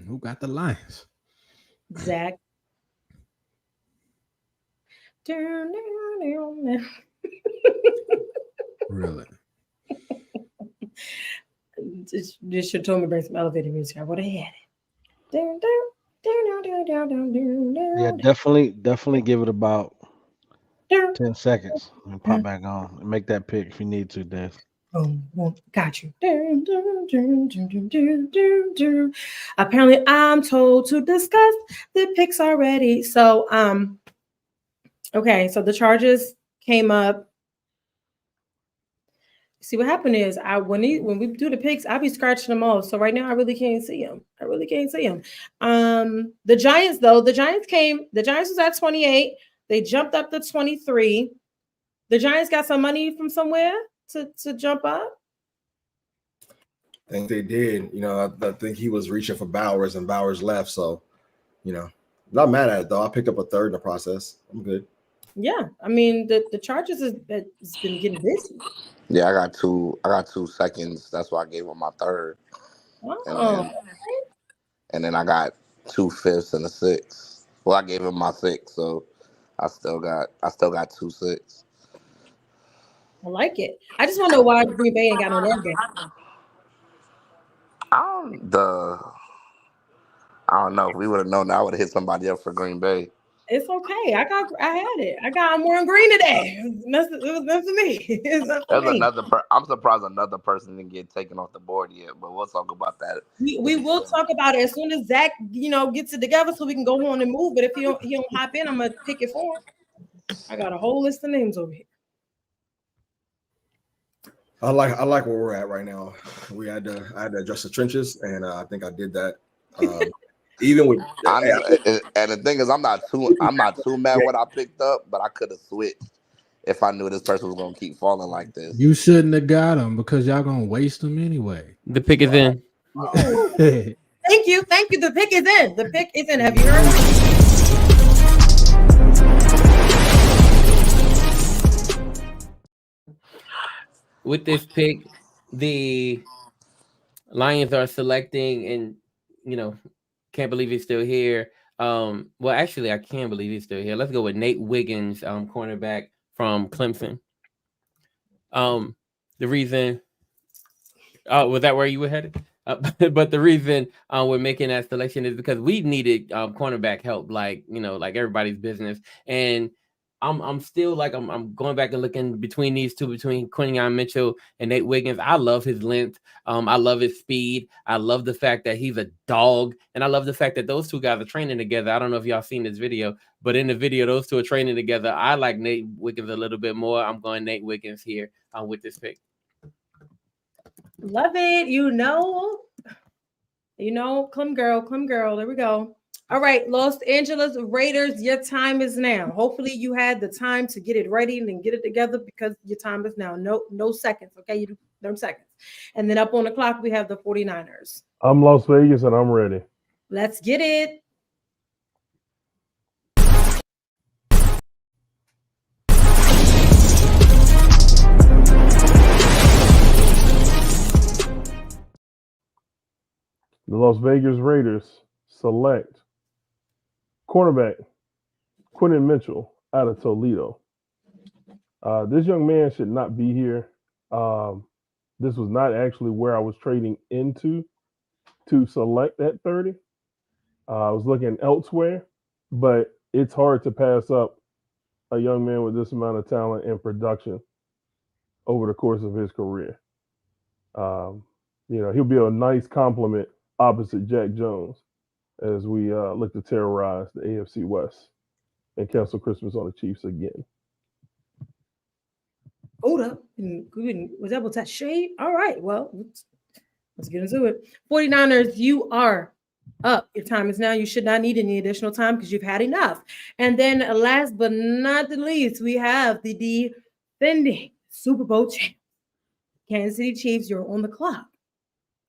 Who got the Lions? Zach. Really? Just should told me to bring some elevator music. I would have had it. Yeah, definitely give it about 10 seconds and pop back on and make that pick if you need to, Des. Got you. Apparently, I'm told to discuss the picks already. So, okay, so the Chargers came up. See, what happened is when we do the picks, I'll be scratching them off. So right now, I really can't see them. The Giants, though, the Giants was at 28. They jumped up to 23. The Giants got some money from somewhere to jump up. I think they did. I think he was reaching for Bowers, and Bowers left. So, not mad at it though. I picked up a third in the process. I'm good. Yeah, I mean the Chargers has been getting busy. Yeah, I got 2 seconds. That's why I gave him my third. Oh, And then I got 2 fifths and a 6. Well, I gave him my 6, so I still got 2 6. I like it. I just want to know why Green Bay ain't got no love game. I don't know. If we would have known, I would have hit somebody up for Green Bay. It's okay. I had it. I'm wearing green today. It was meant for me. It's meant for There's me. I'm surprised another person didn't get taken off the board yet, but we'll talk about that. We will talk about it as soon as Zach, gets it together so we can go on and move. But if he don't hop in, I'm gonna pick it for him. I got a whole list of names over here. I like where we're at right now. I had to adjust the trenches, and I think I did that. Even with and the thing is, I'm not too mad what I picked up, but I could have switched if I knew this person was gonna keep falling like this. You shouldn't have got him because y'all gonna waste them anyway. The pick is in. Oh. Thank you. The pick is in. The pick is in. Have you heard? With this pick, the Lions are selecting, and can't believe he's still here. Well, actually, I can't believe he's still here. Let's go with Nate Wiggins, cornerback from Clemson. The reason, was that where you were headed? But the reason we're making that selection is because we needed cornerback help, like everybody's business. And I'm still I'm going back and looking between these two, between Quinyon Mitchell and Nate Wiggins. I love his length. I love his speed. I love the fact that he's a dog, and I love the fact that those two guys are training together. I don't know if y'all seen this video, but in the video, those two are training together. I like Nate Wiggins a little bit more. I'm going Nate Wiggins here with this pick. Love it. Come girl. There we go. All right, Los Angeles Raiders, your time is now. Hopefully you had the time to get it ready and then get it together, because your time is now. No seconds, okay? You do no seconds. And then up on the clock, we have the 49ers. I'm Las Vegas, and I'm ready. Let's get it. The Las Vegas Raiders select cornerback Quinyon Mitchell out of Toledo. This young man should not be here. This was not actually where I was trading into to select at 30. I was looking elsewhere, but it's hard to pass up a young man with this amount of talent and production over the course of his career. He'll be a nice compliment opposite Jack Jones as we look to terrorize the AFC West and cancel Christmas on the Chiefs again. Hold up. Was able to shade? All right. Well, let's get into it. 49ers, you are up. Your time is now. You should not need any additional time because you've had enough. And then last but not the least, we have the defending Super Bowl champ, Kansas City Chiefs. You're on the clock.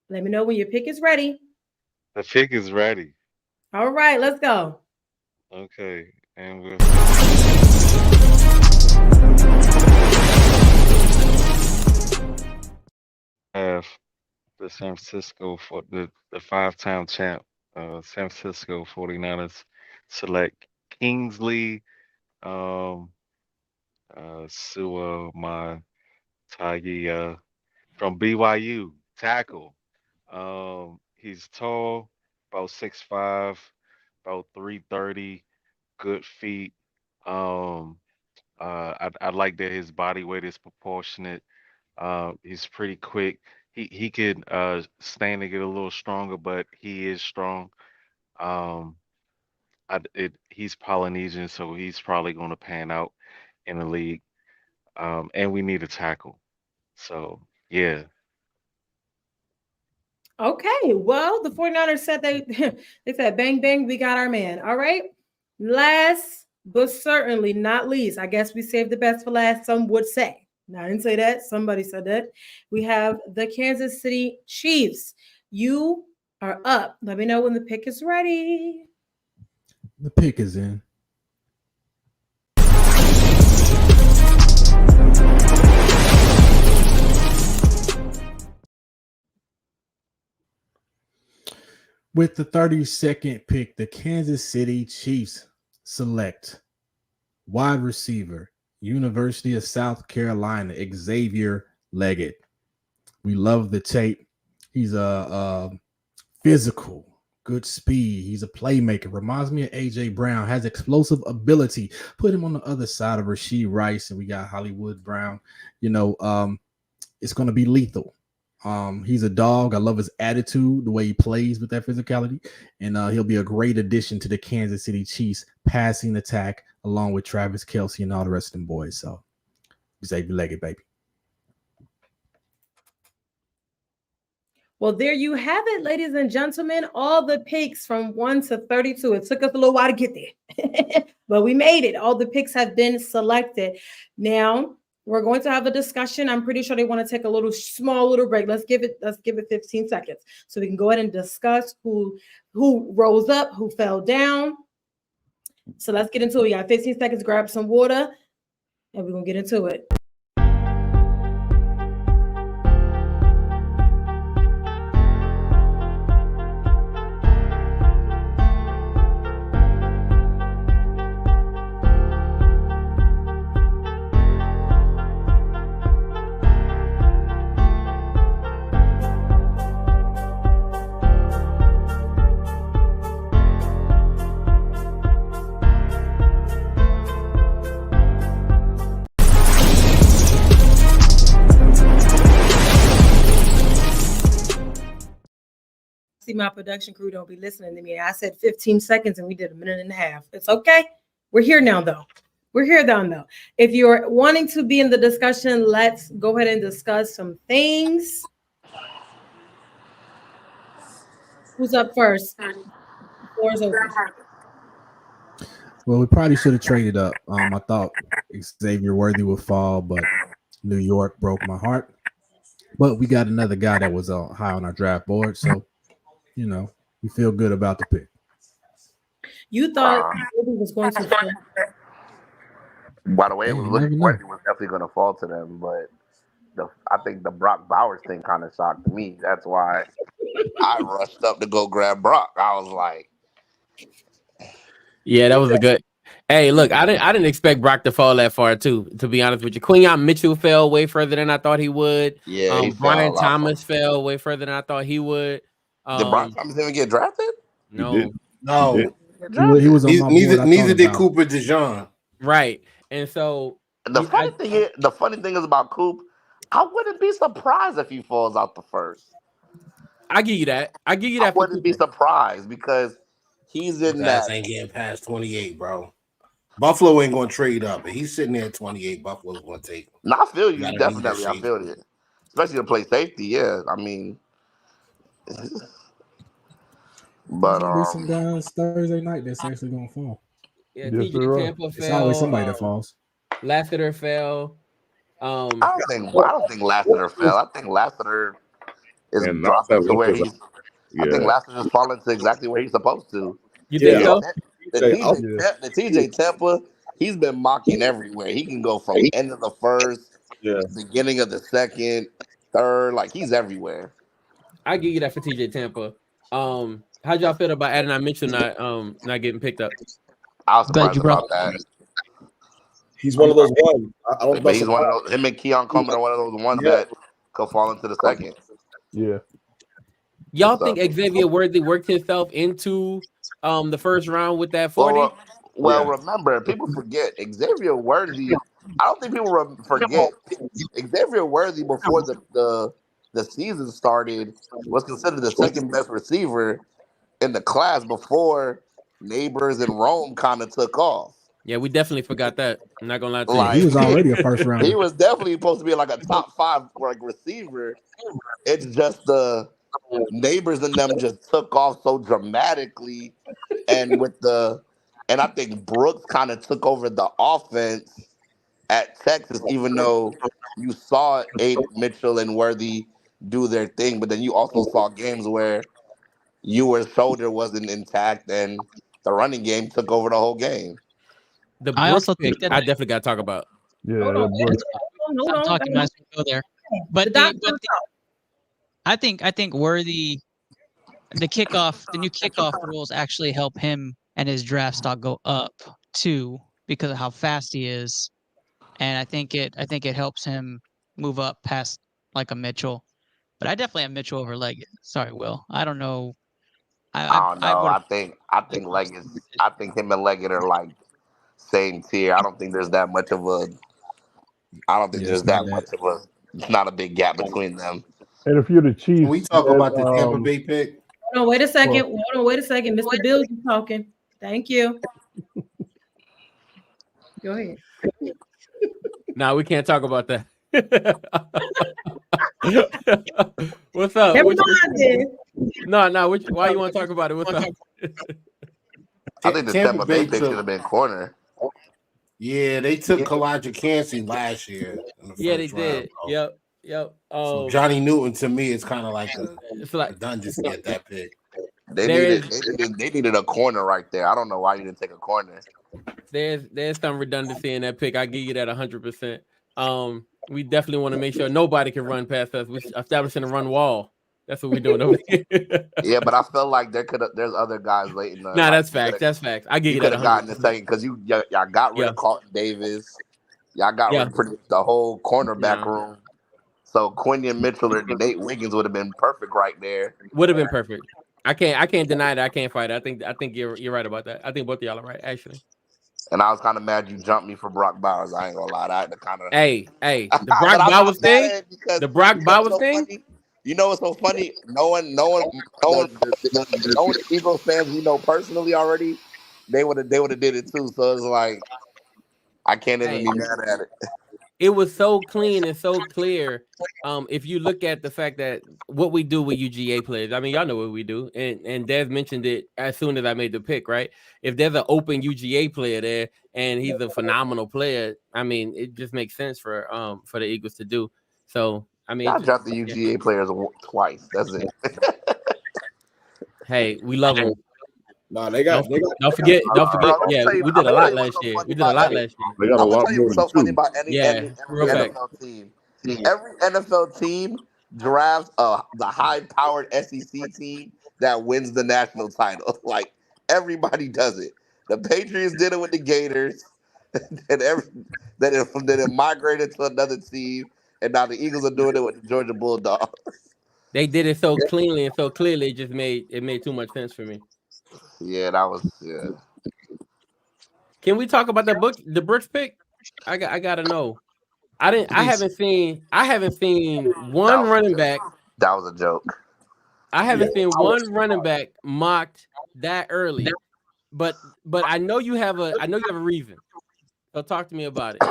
Let me know when your pick is ready. The pick is ready. All right, let's go. Okay, and we'll have the San Francisco for the 5-time champ, San Francisco 49ers select Kingsley Suamataia from BYU, tackle. He's tall, about 6'5", about 330, good feet. I like that his body weight is proportionate. He's pretty quick. He could stand to get a little stronger, but he is strong. He's Polynesian, so he's probably going to pan out in the league. And we need a tackle. So yeah. Okay, well, the 49ers said they said, bang, bang, we got our man. All right. Last but certainly not least, I guess we saved the best for last, some would say. Now, I didn't say that. Somebody said that. We have the Kansas City Chiefs. You are up. Let me know when the pick is ready. The pick is in. With the 32nd pick, the Kansas City Chiefs select wide receiver, University of South Carolina, Xavier Leggett. We love the tape. He's a physical, good speed. He's a playmaker. Reminds me of AJ Brown. Has explosive ability. Put him on the other side of Rasheed Rice, and we got Hollywood Brown. It's going to be lethal. He's a dog. I love his attitude, the way he plays with that physicality, and he'll be a great addition to the Kansas City Chiefs passing attack, along with Travis Kelce and all the rest of them boys. So, Xavier Leggett, baby. Well, there you have it, ladies and gentlemen. All the picks from 1 to 32. It took us a little while to get there, but we made it. All the picks have been selected. Now we're going to have a discussion. I'm pretty sure they want to take a small little break. Let's give it 15 seconds so we can go ahead and discuss who rose up, who fell down. So let's get into it. We got 15 seconds. Grab some water, and we're gonna get into it. See, my production crew don't be listening to me. I said 15 seconds and we did a minute and a half. It's okay. We're here now, though. If you're wanting to be in the discussion, let's go ahead and discuss some things. Who's up first? The floor is open. Well, we probably should have traded up. I thought Xavier Worthy would fall, but New York broke my heart. But we got another guy that was high on our draft board, so we feel good about the pick. You thought Worthy was going to fall. By the way, it was looking like it was definitely going to fall to them, but I think the Brock Bowers thing kind of shocked me. That's why I rushed up to go grab Brock. I was like, yeah, that was a good. Hey, look, I didn't expect Brock to fall that far too. To be honest with you, Quinyon Mitchell fell way further than I thought he would. Yeah, Brian Thomas fell way further than I thought he would. Did Brian Thomas even get drafted? No, he was on my board. Neither did Cooper DeJean. Right, and so the funny thing is about Coop, I wouldn't be surprised if he falls out the first. I give you that. I wouldn't be surprised because he's in that. Ain't getting past 28, bro. Buffalo ain't going to trade up. If he's sitting there at 28, Buffalo's going to take him. No, I feel you. Definitely, I feel it. Especially to play safety, yeah. I mean, but there'll be some guys Thursday night that's actually going to fall. Yeah, TJ Tampa fell. It's always somebody that falls. Lassiter fell. I don't think Lassiter fell. I think Lassiter is dropping to where he's. Yeah. I think Lassiter's just falling to exactly where he's supposed to. You think so? The TJ Tampa, he's been mocking everywhere. He can go from end of the first, beginning of the second, third, like he's everywhere. I give you that for TJ Tampa. How'd y'all feel about Adonai Mitchell not getting picked up? I was surprised about that. He's one of those ones. I don't know. He's one of those. Him and Keon Coleman are one of those ones that could fall into the second. Yeah. Y'all think Xavier Worthy worked himself into the first round with that 40? Well, remember, people forget Xavier Worthy. I don't think people forget Xavier Worthy before the season started was considered the second best receiver in the class before Neighbors and Rome kind of took off. Yeah, we definitely forgot that. I'm not gonna lie to you. He was already a first rounder. He was definitely supposed to be like a top 5 receiver. It's just the Neighbors and them just took off so dramatically, and with the And I think Brooks kind of took over the offense at Texas, even though you saw Aiden Mitchell and Worthy do their thing, but then you also saw games where Ewer's shoulder wasn't intact and the running game took over the whole game. The I Brooks also pick, think that I definitely got to talk about. Yeah, Hold on, Brooks. hold I'm on. talking as we go there. But The the doctor but the, I think Worthy, the new kickoff rules actually help him and his draft stock go up too because of how fast he is, and I think it helps him move up past like a Mitchell. But I definitely have Mitchell over Leggett. Sorry, Will. I don't know. I don't I know. would I think him and Leggett are like same tier. I don't think there's that much of a. I don't think Yeah, there's it's not that that. much of a. It's not a big gap between them. And if you're the Can Chiefs, we talk about the Tampa Bay pick? Hold on, wait a second. well, Hold on, wait a second. Mr. Bills is talking. Thank you. Go ahead. Nah, we can't talk about that. What's up? Never mind then. No. Why you want to talk about it? What's up? I think the Tampa Bay pick should have been corner. Yeah, they took Kalijah Cansey last year in the Yeah, they first round. did. Yep. So Johnny Newton to me is kind of like it's like redundancy at that pick. They needed a corner right there. I don't know why you didn't take a corner. There's some redundancy in that pick. I give you that 100%. We definitely want to make sure nobody can run past us. We're establishing a run wall. That's what we're doing over here. Yeah, but I felt like there's other guys late in the. Nah, that's facts. That's facts. I give you that. Could have gotten the second because y'all got rid of Carlton Davis. Y'all got rid of pretty much the whole cornerback room. So Quinion Mitchell or Nate Wiggins would have been perfect right there. Would have been perfect. I can't deny that. I can't fight it. I think you're right about that. I think both of y'all are right, actually. And I was kind of mad you jumped me for Brock Bowers. I ain't gonna lie, that kind of. Hey, the Brock Bowers thing. The Brock Bowers thing. Funny? You know what's so funny? No one, the Eagles fans we know personally already, they would have did it too. So it's like I can't even be mad at it. It was so clean and so clear. If you look at the fact that what we do with UGA players, I mean, y'all know what we do, and Dev mentioned it as soon as I made the pick, right? If there's an open UGA player there and he's a phenomenal player, I mean, it just makes sense for the Eagles to do. So I mean, I dropped the UGA players twice. That's it. Hey, we love them. Nah, they got. Don't forget. Yeah, we did a lot last year. We did a lot last year. They got a lot more. So funny about any real fact. NFL team. Every NFL team drafts the high-powered SEC team that wins the national title. Like everybody does it. The Patriots did it with the Gators, and then it migrated to another team, and now the Eagles are doing it with the Georgia Bulldogs. They did it so cleanly and so clearly. It just made too much sense for me. Yeah, that was Can we talk about the Brooks pick? I gotta know. I haven't seen one running back. That was a joke. I haven't seen one running back mocked that early. But I know you have a reason. So talk to me about it.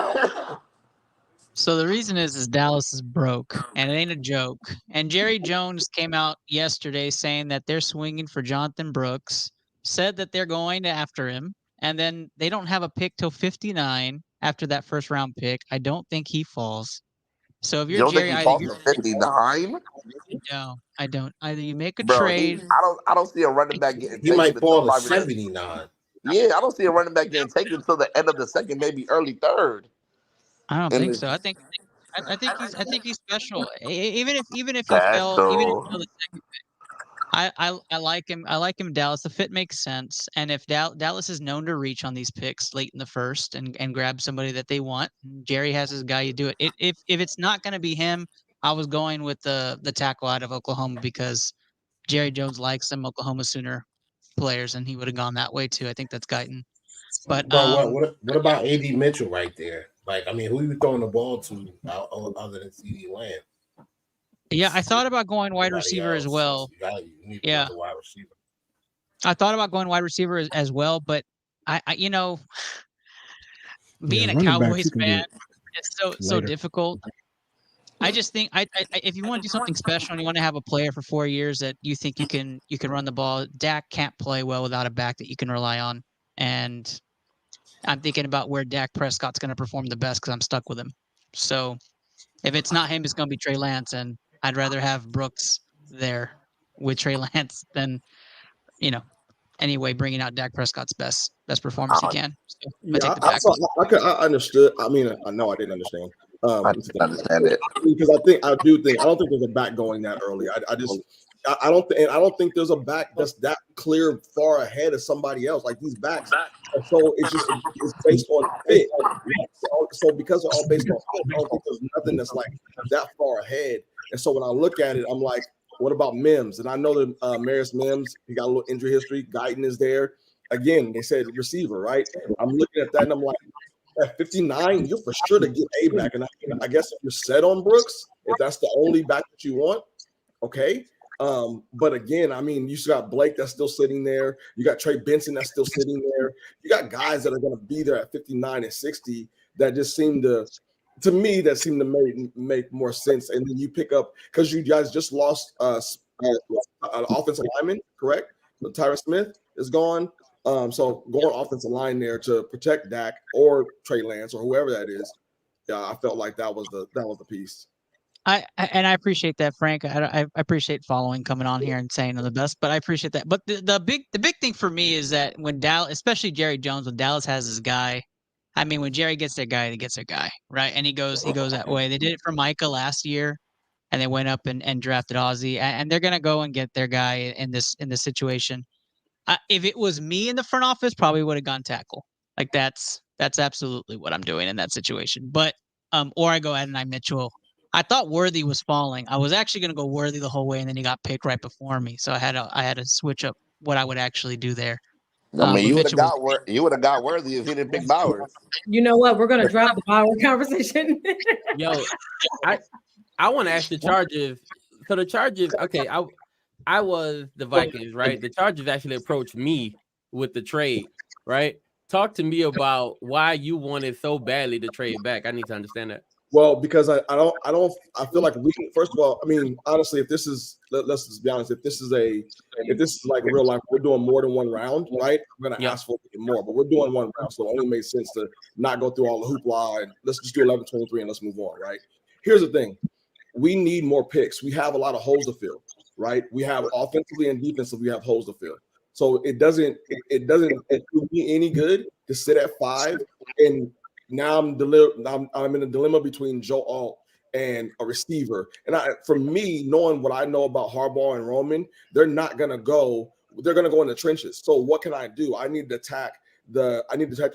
So the reason is Dallas is broke, and it ain't a joke. And Jerry Jones came out yesterday saying that they're swinging for Jonathan Brooks, said that they're going after him, and then they don't have a pick till 59 after that first round pick. I don't think he falls. So if you're Jerry, think he falls to 59? No, I don't. Either you make a Bro, trade. I don't see a running back getting taken. He might fall to 79. 79. Yeah, I don't see a running back getting taken until the end of the second, maybe early third. I don't think so. I think he's special. Even if he fell, even if he fell the second pick, I like him. I like him in Dallas. The fit makes sense. And if Dallas is known to reach on these picks late in the first and grab somebody that they want, Jerry has his guy. You do it. If it's not going to be him, I was going with the tackle out of Oklahoma because Jerry Jones likes some Oklahoma Sooner players, and he would have gone that way too. I think that's Guyton. But what about AD Mitchell right there? Like, I mean, who are you throwing the ball to other than CeeDee Lamb? Yeah, I thought about going wide receiver as well. You need wide receiver. I thought about going wide receiver as well, but I being a Cowboys fan, it's so difficult. I just think if you want to do something special and you want to have a player for 4 years that you think you can run the ball, Dak can't play well without a back that you can rely on. and I'm thinking about where Dak Prescott's going to perform the best because I'm stuck with him. So if it's not him, it's going to be Trey Lance, and I'd rather have Brooks there with Trey Lance than, anyway, bringing out Dak Prescott's best performance he can. So I'm gonna take the Packers. I understood. I mean, I know I didn't understand. I understand it because I don't think there's a back going that early. I don't think there's a back that's that clear far ahead of somebody else. Like these backs, so it's based on fit. So because they're all based on fit, I don't think there's nothing that's like that far ahead. And so when I look at it, I'm like, what about Mims? And I know that Marius Mims, he got a little injury history. Guyton is there. Again, they said receiver, right? I'm looking at that and I'm like, at 59, you're for sure to get a back. And I guess if you're set on Brooks, if that's the only back that you want, okay. But again, I mean, you still got Blake that's still sitting there. You got Trey Benson that's still sitting there. You got guys that are going to be there at 59 and 60 that just seem to make more sense. And then you pick up, because you guys just lost an offensive lineman, correct? So Tyron Smith is gone. So going offensive line there to protect Dak or Trey Lance or whoever that is, yeah, I felt like that was the piece. I appreciate that, Frank. I appreciate following, coming on here and saying I'm the best, but I appreciate that. But the big thing for me is that when Dallas, especially Jerry Jones, when Dallas has his guy, I mean, when Jerry gets their guy, he gets their guy, right? And he goes that way. They did it for Micah last year, and they went up and drafted Ozzie, and they're gonna go and get their guy in this situation. If it was me in the front office, probably would have gone tackle. Like that's absolutely what I'm doing in that situation. But or I go Adonai Mitchell. I thought Worthy was falling. I was actually going to go Worthy the whole way, and then he got picked right before me. So I had to switch up what I would actually do there. I mean, you would have got Worthy if he didn't pick Bowers. You know what? We're gonna drop the Bauer conversation. Yo, I want to ask the Chargers. So the Chargers, okay, I was the Vikings, right? The Chargers actually approached me with the trade, right? Talk to me about why you wanted so badly to trade back. I need to understand that. Well, because I feel like we, first of all, I mean, honestly, if this is, let's just be honest, if this is like real life, we're doing more than one round, right? I'm gonna ask for more, but we're doing one round, so it only makes sense to not go through all the hoopla and let's just do 11-23 and let's move on, right? Here's the thing. We need more picks. We have a lot of holes to fill, right? We have offensively and defensively, we have holes to fill. So it doesn't do me any good to sit at 5 and now I'm in a dilemma between Joe Alt and a receiver. And for me, knowing what I know about Harbaugh and Roman, they're gonna go in the trenches. So what can I do? I need to attack the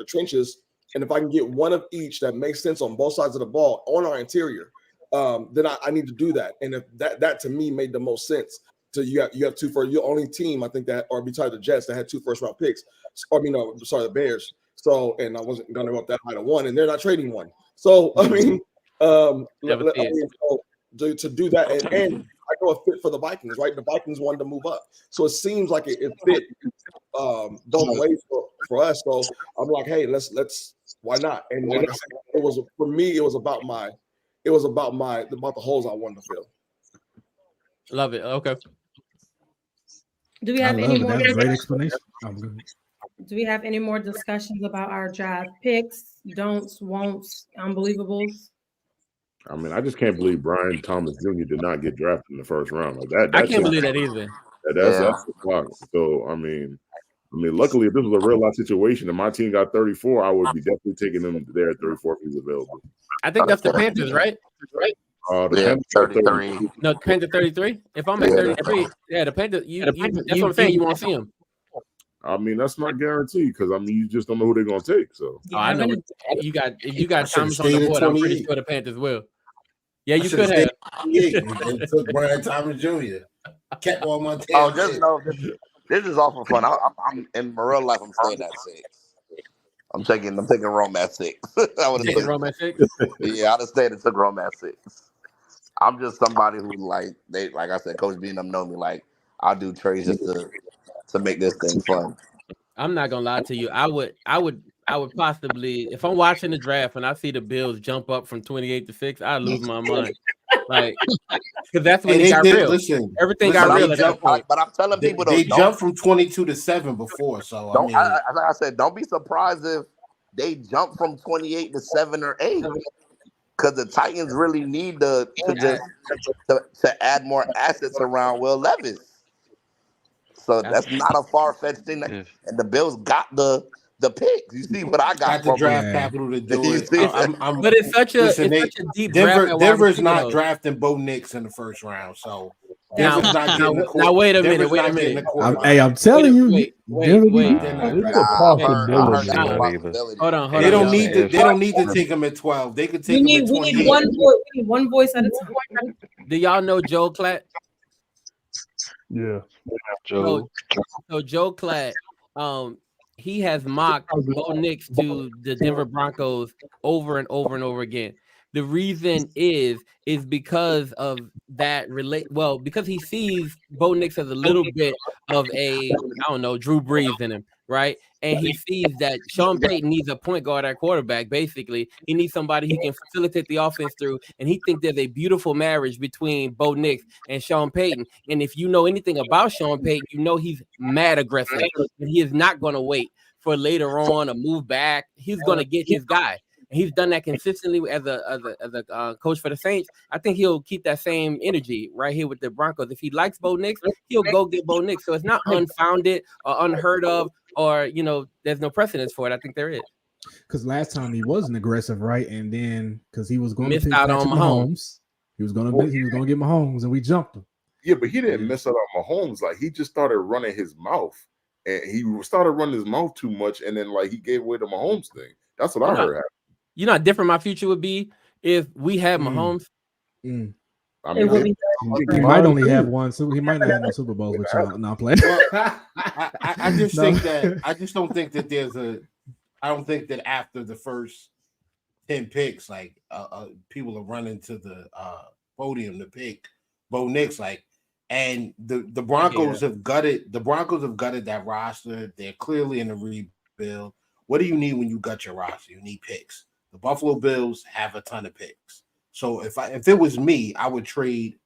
trenches. And if I can get one of each that makes sense on both sides of the ball on our interior, then I need to do that. And if that to me made the most sense. So you have two for your only team, I think that, or besides the Jets that had 2 first-round picks. The Bears. So, and I wasn't going to go up that high to 1, and they're not trading 1. So, I mean, to do that, and I go a fit for the Vikings, right? The Vikings wanted to move up, so it seems like it fit both ways for us. So I'm like, hey, let's why not? And like I said, it was for me, it was about the holes I wanted to fill. Love it. Okay. Do we have any more? That's a great explanation. Do we have any more discussions about our draft picks, don'ts, won'ts, unbelievables? I mean, I just can't believe Brian Thomas Jr. did not get drafted in the first round. Like that. I can't believe that either. That's the clock. So I mean, luckily, if this was a real life situation and my team got 34, I would be definitely taking him there at 34 if he's available. I think that's the Panthers, right? The Panthers 33. No, Panther 33. If I'm at 33, the Panthers. That's what I'm saying. You want to see him. I mean, that's not guaranteed because I mean, you just don't know who they're gonna take. So I know you got Thomas on the board. I'm pretty sure the Panthers will. Yeah, you could have. And took Brian Thomas Jr. Kept on my team. Oh, just know this is awful fun. I'm in real life. I'm staying at 6. I'm taking Rome at 6. I would have taken Rome at 6. Yeah, I'd have stayed and took Rome at 6. I'm just somebody who like I said, Coach B and them know me. Like I'll do trades just to make this thing fun. I'm not gonna lie to you. I would possibly, if I'm watching the draft and I see the Bills jump up from 28 to 6, I'd lose my mind. like because that's when And it they got did. real. Listen, Everything got real they at that jumped. point. But I'm telling people though, They don't jumped from 22 to 7 before. So I mean, like I said, don't be surprised if they jump from 28 to 7 or 8. Because the Titans really need to add more assets around Will Levis. So that's not a far fetched thing. And the Bills got the picks. You see what I got got the from draft them. capital to do You it. see? But it's such a listen, deep draft at wide Denver's receiver, not though. drafting Bo Nix in the first round. So Now, Denver's not getting the now wait a Denver's minute. not getting the quarterback. Hey, I'm telling you, wait. Denver It's be- They're not It's drafting. a I heard possibility. that's a Nah. possibility. Hold on. They don't y'all. need to. They don't need to take him at 12. They could take him at 28. We need one voice at a time. Do y'all know Joe Klatt? Yeah. So Joe Klatt, he has mocked Bo Nix to the Denver Broncos over and over and over again. The reason is because of that because he sees Bo Nix as a little bit of a, I don't know, Drew Brees in him, right? And he sees that Sean Payton needs a point guard at quarterback, basically. He needs somebody he can facilitate the offense through, and he thinks there's a beautiful marriage between Bo Nix and Sean Payton. And if you know anything about Sean Payton, you know he's mad aggressive, and he is not going to wait for later on a move back. He's going to get his guy. And he's done that consistently as a coach for the Saints. I think he'll keep that same energy right here with the Broncos. If he likes Bo Nix, he'll go get Bo Nix. So it's not unfounded or unheard of, or there's no precedence for it. I think there is. Because last time he wasn't aggressive, right? And then because he was going to Missed pick out Patrick on Mahomes, he was going to get Mahomes, and we jumped him. Yeah, but he didn't miss out on Mahomes. Like, he just started running his mouth, and he started running his mouth too much, and then he gave away the Mahomes thing. That's what I heard happen. You know how different my future would be if we had Mahomes. I mean, he might only have one, so he might not have no Super Bowls with y'all. No, I'm playing. Well, I just think that I just don't think that I don't think that after the first 10 picks, people are running to the podium to pick Bo Nix. And the Broncos have gutted. The Broncos have gutted that roster. They're clearly in a rebuild. What do you need when you gut your roster? You need picks. The Buffalo Bills have a ton of picks. So if it was me, I would trade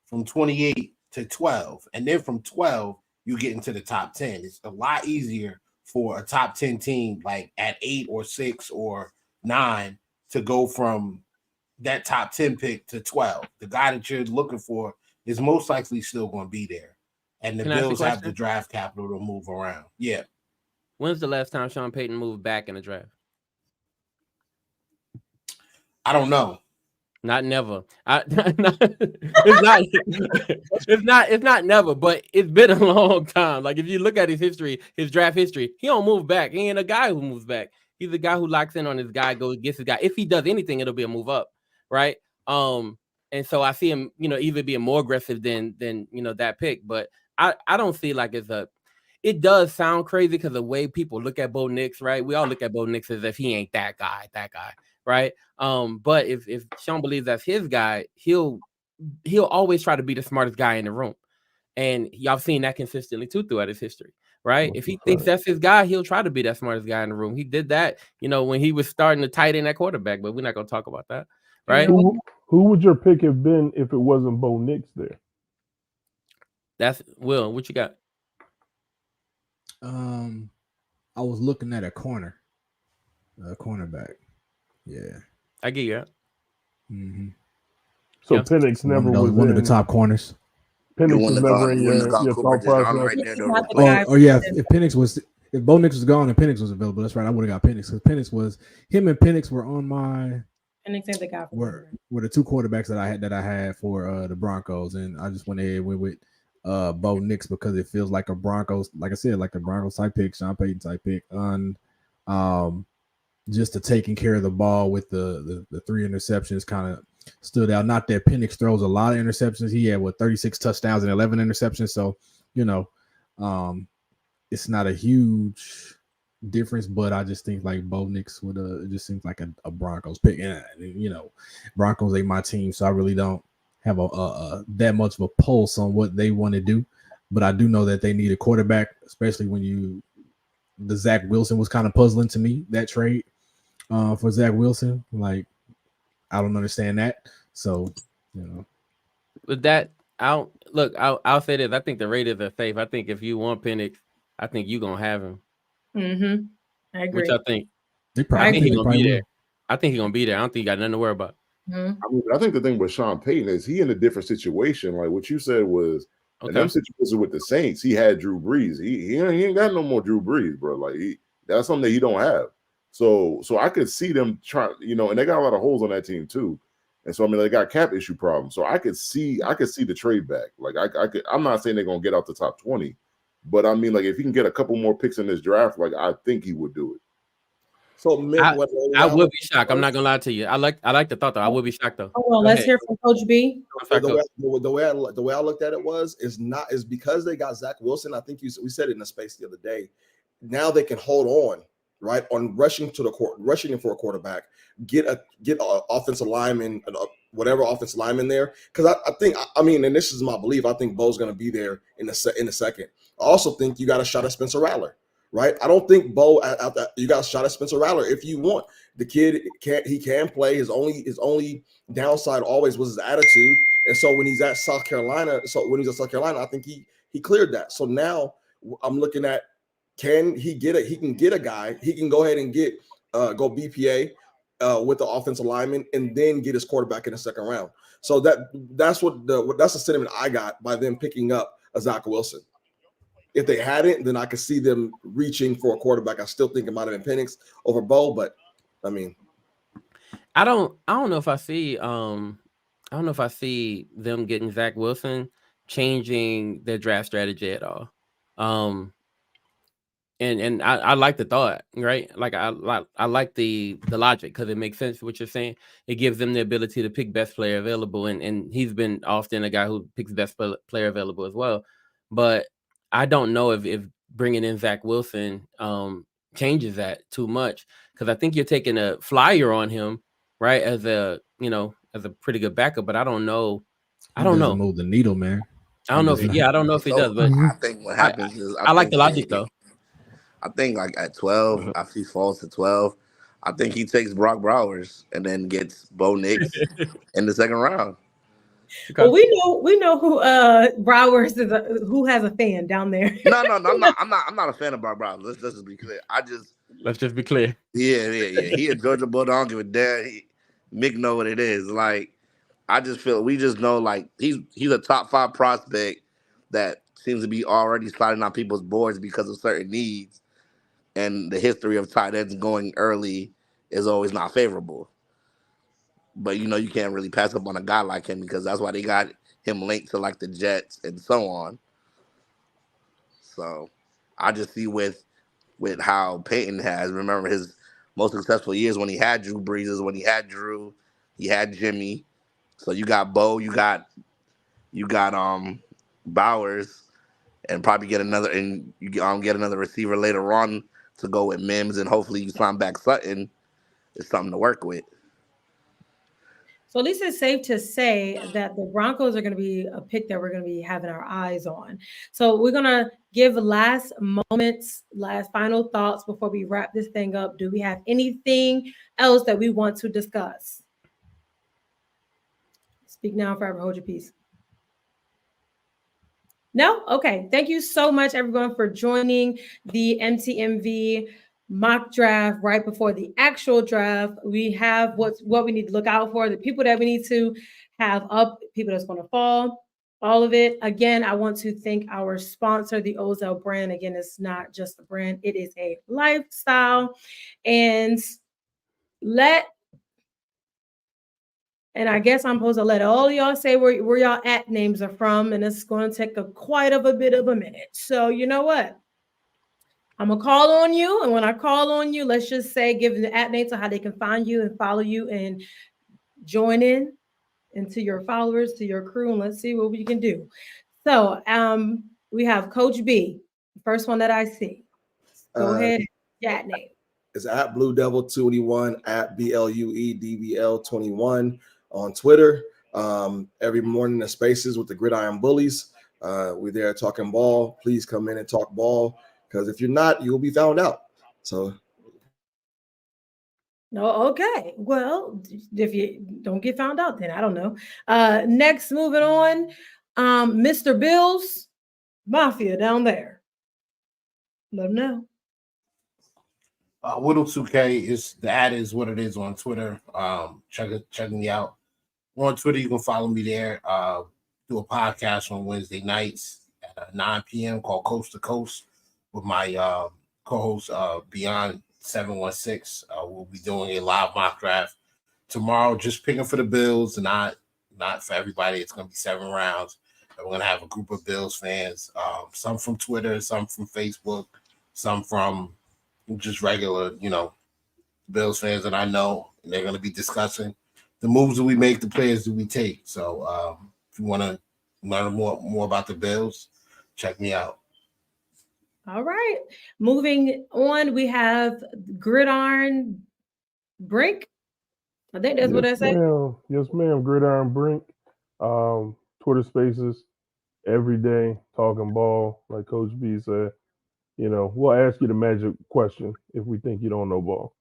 from 28 to 12. And then from 12, you get into the top 10. It's a lot easier for a top 10 team at 8 or 6 or 9 to go from that top 10 pick to 12. The guy that you're looking for is most likely still going to be there. And the Bills have the draft capital to move around. Yeah. When's the last time Sean Payton moved back in the draft? I don't know. Not never. It's not never, but it's been a long time. Like if you look at his history, his draft history, he don't move back. He ain't a guy who moves back. He's a guy who locks in on his guy, goes gets his guy. If he does anything, it'll be a move up, right? And so I see him, even being more aggressive than that pick. But I don't see it does sound crazy because the way people look at Bo Nix, right? We all look at Bo Nix as if he ain't that guy, right? But if Sean believes that's his guy, he'll always try to be the smartest guy in the room. And y'all seen that consistently too throughout his history, right? If he thinks that's his guy, he'll try to be that smartest guy in the room. He did that, when he was starting to tight end at quarterback, but we're not going to talk about that, right? Who would your pick have been if it wasn't Bo Nix there? That's Will. What you got? I was looking at a cornerback. Yeah, I get you. Mm-hmm. So yeah. Penix never was one of the top corners. Penix was never in your thought process. If Bo Nix was gone and Penix was available, that's right. I would have got Penix because him and Penix were on my. Penix ain't the guy. Were the two quarterbacks that I had for the Broncos, and I just went ahead and went with Bo Nix because it feels like a Broncos, like I said, like a Broncos type pick, Sean Payton type pick, just to taking care of the ball with the 3 interceptions kind of stood out. Not that Penix throws a lot of interceptions. He had 36 touchdowns and 11 interceptions. So, it's not a huge difference, but I just think like Bo Nix it just seems like a Broncos pick. And Broncos ain't my team, so I really don't have a that much of a pulse on what they want to do. But I do know that they need a quarterback, especially when the Zach Wilson was kind of puzzling to me, that trade for Zach Wilson. Like, I don't understand that. So You know, With that, I'll say this. I think the Raiders are safe. I think if you want Penix, I think you're gonna have him. Mm-hmm. I agree. Which I think. they I probably, think he's gonna be will. there. I think he's gonna be there. I don't think you got nothing to worry about. Mm-hmm. I mean, I think the thing with Sean Payton is he in a different situation. Like what you said was, in them situations with the Saints, he had Drew Brees. He ain't got no more Drew Brees, bro. Like that's something that he don't have. So I could see them trying, and they got a lot of holes on that team too. And so I mean, they got cap issue problems. So I could see the trade back. Like I'm not saying they're gonna get out the top 20, but I mean, like if he can get a couple more picks in this draft, like I think he would do it. So I would be shocked. I'm not gonna lie to you. I like the thought though. I would be shocked though. Oh, well, let's hear from Coach B. The way I looked at it is because they got Zach Wilson. I think we said it in the space the other day. Now they can hold on, right, on rushing in for a quarterback, get a offensive lineman, whatever offensive lineman there. Because I think, and this is my belief, I think Bo's going to be there in the second. I also think you got a shot at Spencer Rattler. Right, I don't think Bo. You got a shot at Spencer Rattler if you want. The kid can play. His only downside always was his attitude. And so when he's at South Carolina, I think he cleared that. So now I'm looking at, can he get it? He can get a guy. He can go ahead and get go BPA with the offensive lineman, and then get his quarterback in the second round. So that's the sentiment I got by them picking up a Zach Wilson. If they hadn't, then I could see them reaching for a quarterback. I still think it might have been Penix over Bo, but I mean, I don't know if I see them getting Zach Wilson changing their draft strategy at all. And I like the thought, right? Like I like the logic because it makes sense what you're saying. It gives them the ability to pick best player available, and he's been often a guy who picks best player available as well. But I don't know if bringing in Zach Wilson changes that too much, because I think you're taking a flyer on him, right? As a pretty good backup, but I don't know. He doesn't move the needle, man. I don't know if I don't know if he does, but I think what happens is I like the logic though. I think like at 12, after he falls to 12, I think he takes Brock Bowers and then gets Bo Nix in the second round. Well, we know who Browers is who has a fan down there. No, I'm not a fan of Brock Bowers. Let's just be clear. Let's just be clear. Yeah. He a Georgia Bulldog. I don't give a damn. Mick know what it is. Like, I just feel we just know like he's a top 5 prospect that seems to be already sliding on people's boards because of certain needs. And the history of tight ends going early is always not favorable. But, you can't really pass up on a guy like him because that's why they got him linked to, like, the Jets and so on. So I just see with how Peyton has, remember his most successful years when he had Drew Brees is when he had Drew, he had Jimmy. So you got Bo, you got Bowers, and probably get another receiver later on to go with Mims, and hopefully you sign back Sutton. It's something to work with. So at least it's safe to say that the Broncos are going to be a pick that we're going to be having our eyes on. So we're going to give last final thoughts before we wrap this thing up. Do we have anything else that we want to discuss? Speak now, forever hold your peace. No? Okay. Thank you so much, everyone, for joining the MTMV mock draft right before the actual draft. We have what we need to look out for, the people that we need to have up, people that's going to fall, all of it. Again, I want to thank our sponsor, the Ozell brand. Again, it's not just a brand, it is a lifestyle. And I guess I'm supposed to let all y'all say where y'all at names are from, and it's going to take quite a bit of a minute. So you know what? I'm going to call on you, and when I call on you, let's just say give the at names of how they can find you and follow you and join in into your followers, to your crew, and let's see what we can do. So we have Coach B, the first one that I see. Go ahead, at name. It's at Blue Devil 21, at BLUEDVL 21 on Twitter. Every morning in the spaces with the Gridiron Bullies. We're there talking ball. Please come in and talk ball, because if you're not, you'll be found out. So No, okay. Well, if you don't get found out, then I don't know. Next, moving on. Mr. Bills Mafia down there. Let them know. Whittle 2K is the ad is what it is on Twitter. Check me out. We're on Twitter. You can follow me there. Do a podcast on Wednesday nights at 9 p.m. called Coast to Coast with my co-host Beyond 716. We'll be doing a live mock draft tomorrow. Just picking for the Bills, not for everybody. It's going to be 7 rounds. And we're going to have a group of Bills fans. Some from Twitter, some from Facebook, some from just regular, Bills fans that I know. And they're going to be discussing the moves that we make, the players that we take. So if you want to learn more about the Bills, check me out. All right. Moving on, we have Gridiron Brink. I think that's what I say. Yes, ma'am. Gridiron Brink. Twitter Spaces every day, talking ball, like Coach B said. We'll ask you the magic question if we think you don't know ball.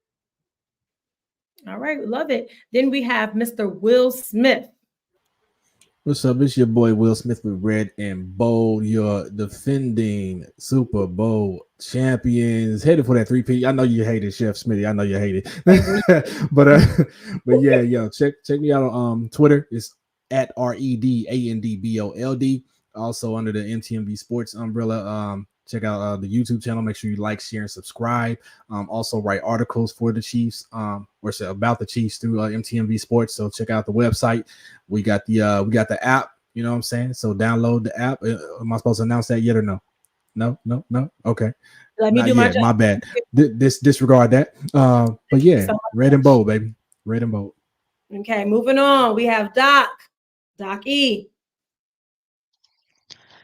All right, love it. Then we have Mr. Will Smith. What's up? It's your boy Will Smith with Red and Bold, your defending Super Bowl champions. Headed for that 3P. I know you hate it, Chef Smitty. I know you hate it. but yeah, yo, check me out on Twitter. It's at REDANDBOLD. Also under the MTMV Sports umbrella. Check out the YouTube channel. Make sure you like, share, and subscribe. Also write articles for the Chiefs, or about the Chiefs through MTMV Sports. So check out the website. We got the app. You know what I'm saying? So download the app. Am I supposed to announce that yet or no? No. Okay. Let me do my job. My bad. Disregard that. But yeah, Red and Bold, baby. Red and Bold. Okay, moving on. We have Doc E.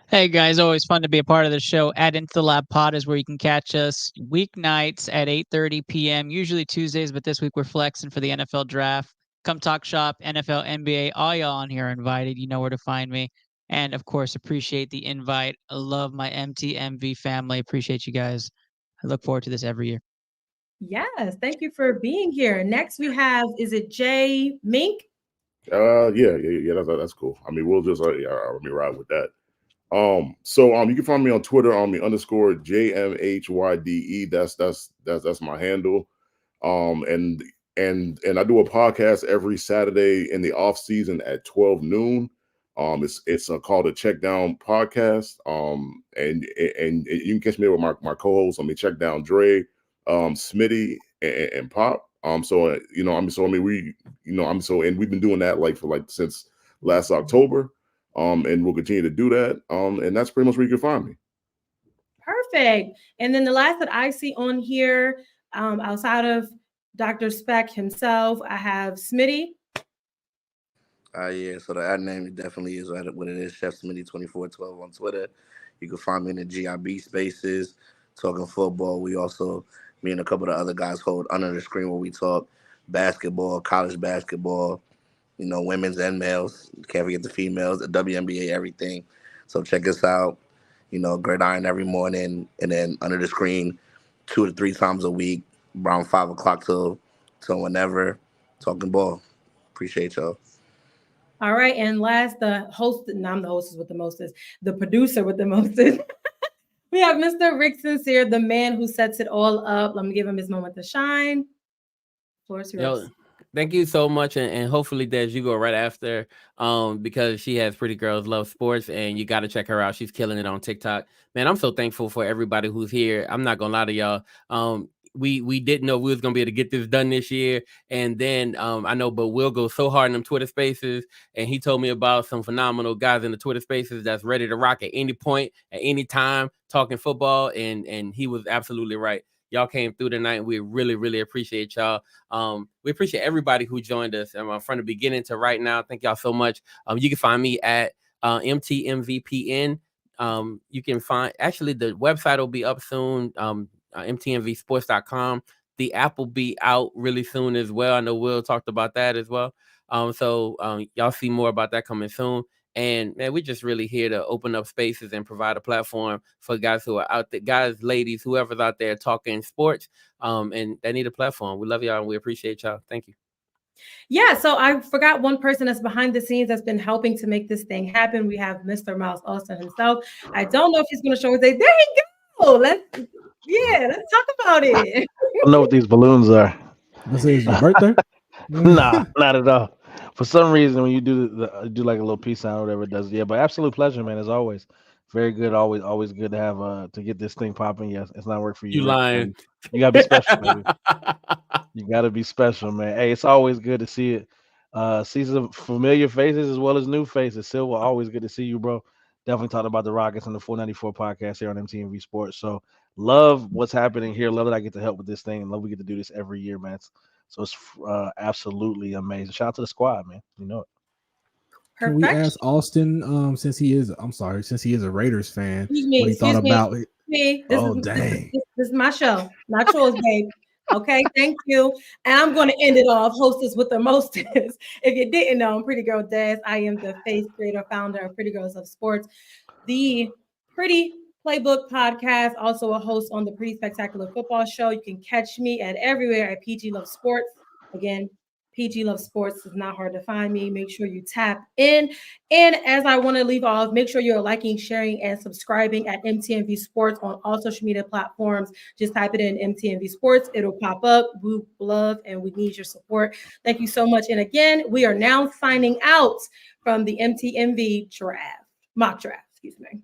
Hey guys, always fun to be a part of the show. At Into the Lab Pod is where you can catch us weeknights at 8:30 p.m. Usually Tuesdays, but this week we're flexing for the NFL draft. Come talk shop, NFL, NBA, all y'all on here are invited. You know where to find me. And of course, appreciate the invite. I love my MTMV family. Appreciate you guys. I look forward to this every year. Yes, thank you for being here. Next we have, is it Jay Mink? Yeah, that's cool. I mean, we'll just let me ride with that. So you can find me on Twitter on me _ JMHYDE. That's my handle. And I do a podcast every Saturday in the off season at 12 noon. It's called a Check Down Podcast. And you can catch me with my co-hosts. Check Down Dre, Smitty, and Pop. And we've been doing that since last October. And we'll continue to do that. And that's pretty much where you can find me. Perfect. And then the last that I see on here, outside of Dr. Speck himself, I have Smitty. Yeah, so the ad name definitely is what it is, Chef Smitty 2412 on Twitter. You can find me in the GIB spaces, talking football. We also, me and a couple of other guys hold Under the Screen where we talk basketball, college basketball, women's and males. Can't forget the females, the WNBA, everything. So check us out. Gridiron every morning, and then Under the Screen 2 to 3 times a week, around 5 o'clock till whenever, talking ball. Appreciate y'all. All right, and last, the host. No, I'm the hostess with the mostest. The producer with the mostest. We have Mr. Rick Sincere, the man who sets it all up. Let me give him his moment to shine. Floor is yours. Thank you so much, and hopefully, Des, you go right after, because she has Pretty Girls Love Sports, and you got to check her out. She's killing it on TikTok. Man, I'm so thankful for everybody who's here. I'm not gonna lie to y'all. We didn't know we was gonna be able to get this done this year, and then I know, but Will goes so hard in them Twitter Spaces, and he told me about some phenomenal guys in the Twitter Spaces that's ready to rock at any point, at any time, talking football, and he was absolutely right. Y'all came through tonight, and we really, really appreciate y'all. We appreciate everybody who joined us from the beginning to right now. Thank y'all so much. You can find me at MTMVPN. You can find, actually, the website will be up soon, MTMVsports.com. The app will be out really soon as well. I know Will talked about that as well. So y'all see more about that coming soon. And man, we're just really here to open up spaces and provide a platform for guys who are out there, guys, ladies, whoever's out there talking sports, and they need a platform. We love y'all and we appreciate y'all. Thank you. Yeah, so I forgot one person that's behind the scenes that's been helping to make this thing happen. We have Mr. Miles Austin himself. I don't know if he's going to show his day. There you go. Let's talk about it. I know what these balloons are. This is your birthday? Nah, not at all. For some reason, when you do like a little peace sign or whatever it does, yeah. But absolute pleasure, man. As always, very good. Always good to have to get this thing popping. Yes, it's not work for you. You Rick. lying. You gotta be special, baby. You gotta be special, man. Hey, it's always good to see it. See some familiar faces as well as new faces. Silver, always good to see you, bro. Definitely talking about the Rockets on the 494 podcast here on MTMV Sports. So love what's happening here. Love that I get to help with this thing, and love we get to do this every year, man. So it's absolutely amazing. Shout out to the squad, man. You know it. Can we ask Austin, since he is a Raiders fan, what he thought about it? This is my show, not yours, babe. Okay, thank you. And I'm going to end it off, hostess with the mostest. If you didn't know, I'm Pretty Girl Daz. I am the face creator, founder of Pretty Girls of Sports, the Pretty Playbook podcast, also a host on the Pretty Spectacular Football Show. You can catch me at everywhere at PG Love Sports. Again, PG Love Sports is not hard to find me. Make sure you tap in. And as I want to leave off, make sure you're liking, sharing, and subscribing at MTMV Sports on all social media platforms. Just type it in MTMV Sports. It'll pop up. We love and we need your support. Thank you so much. And again, we are now signing out from the MTMV mock draft. Excuse me.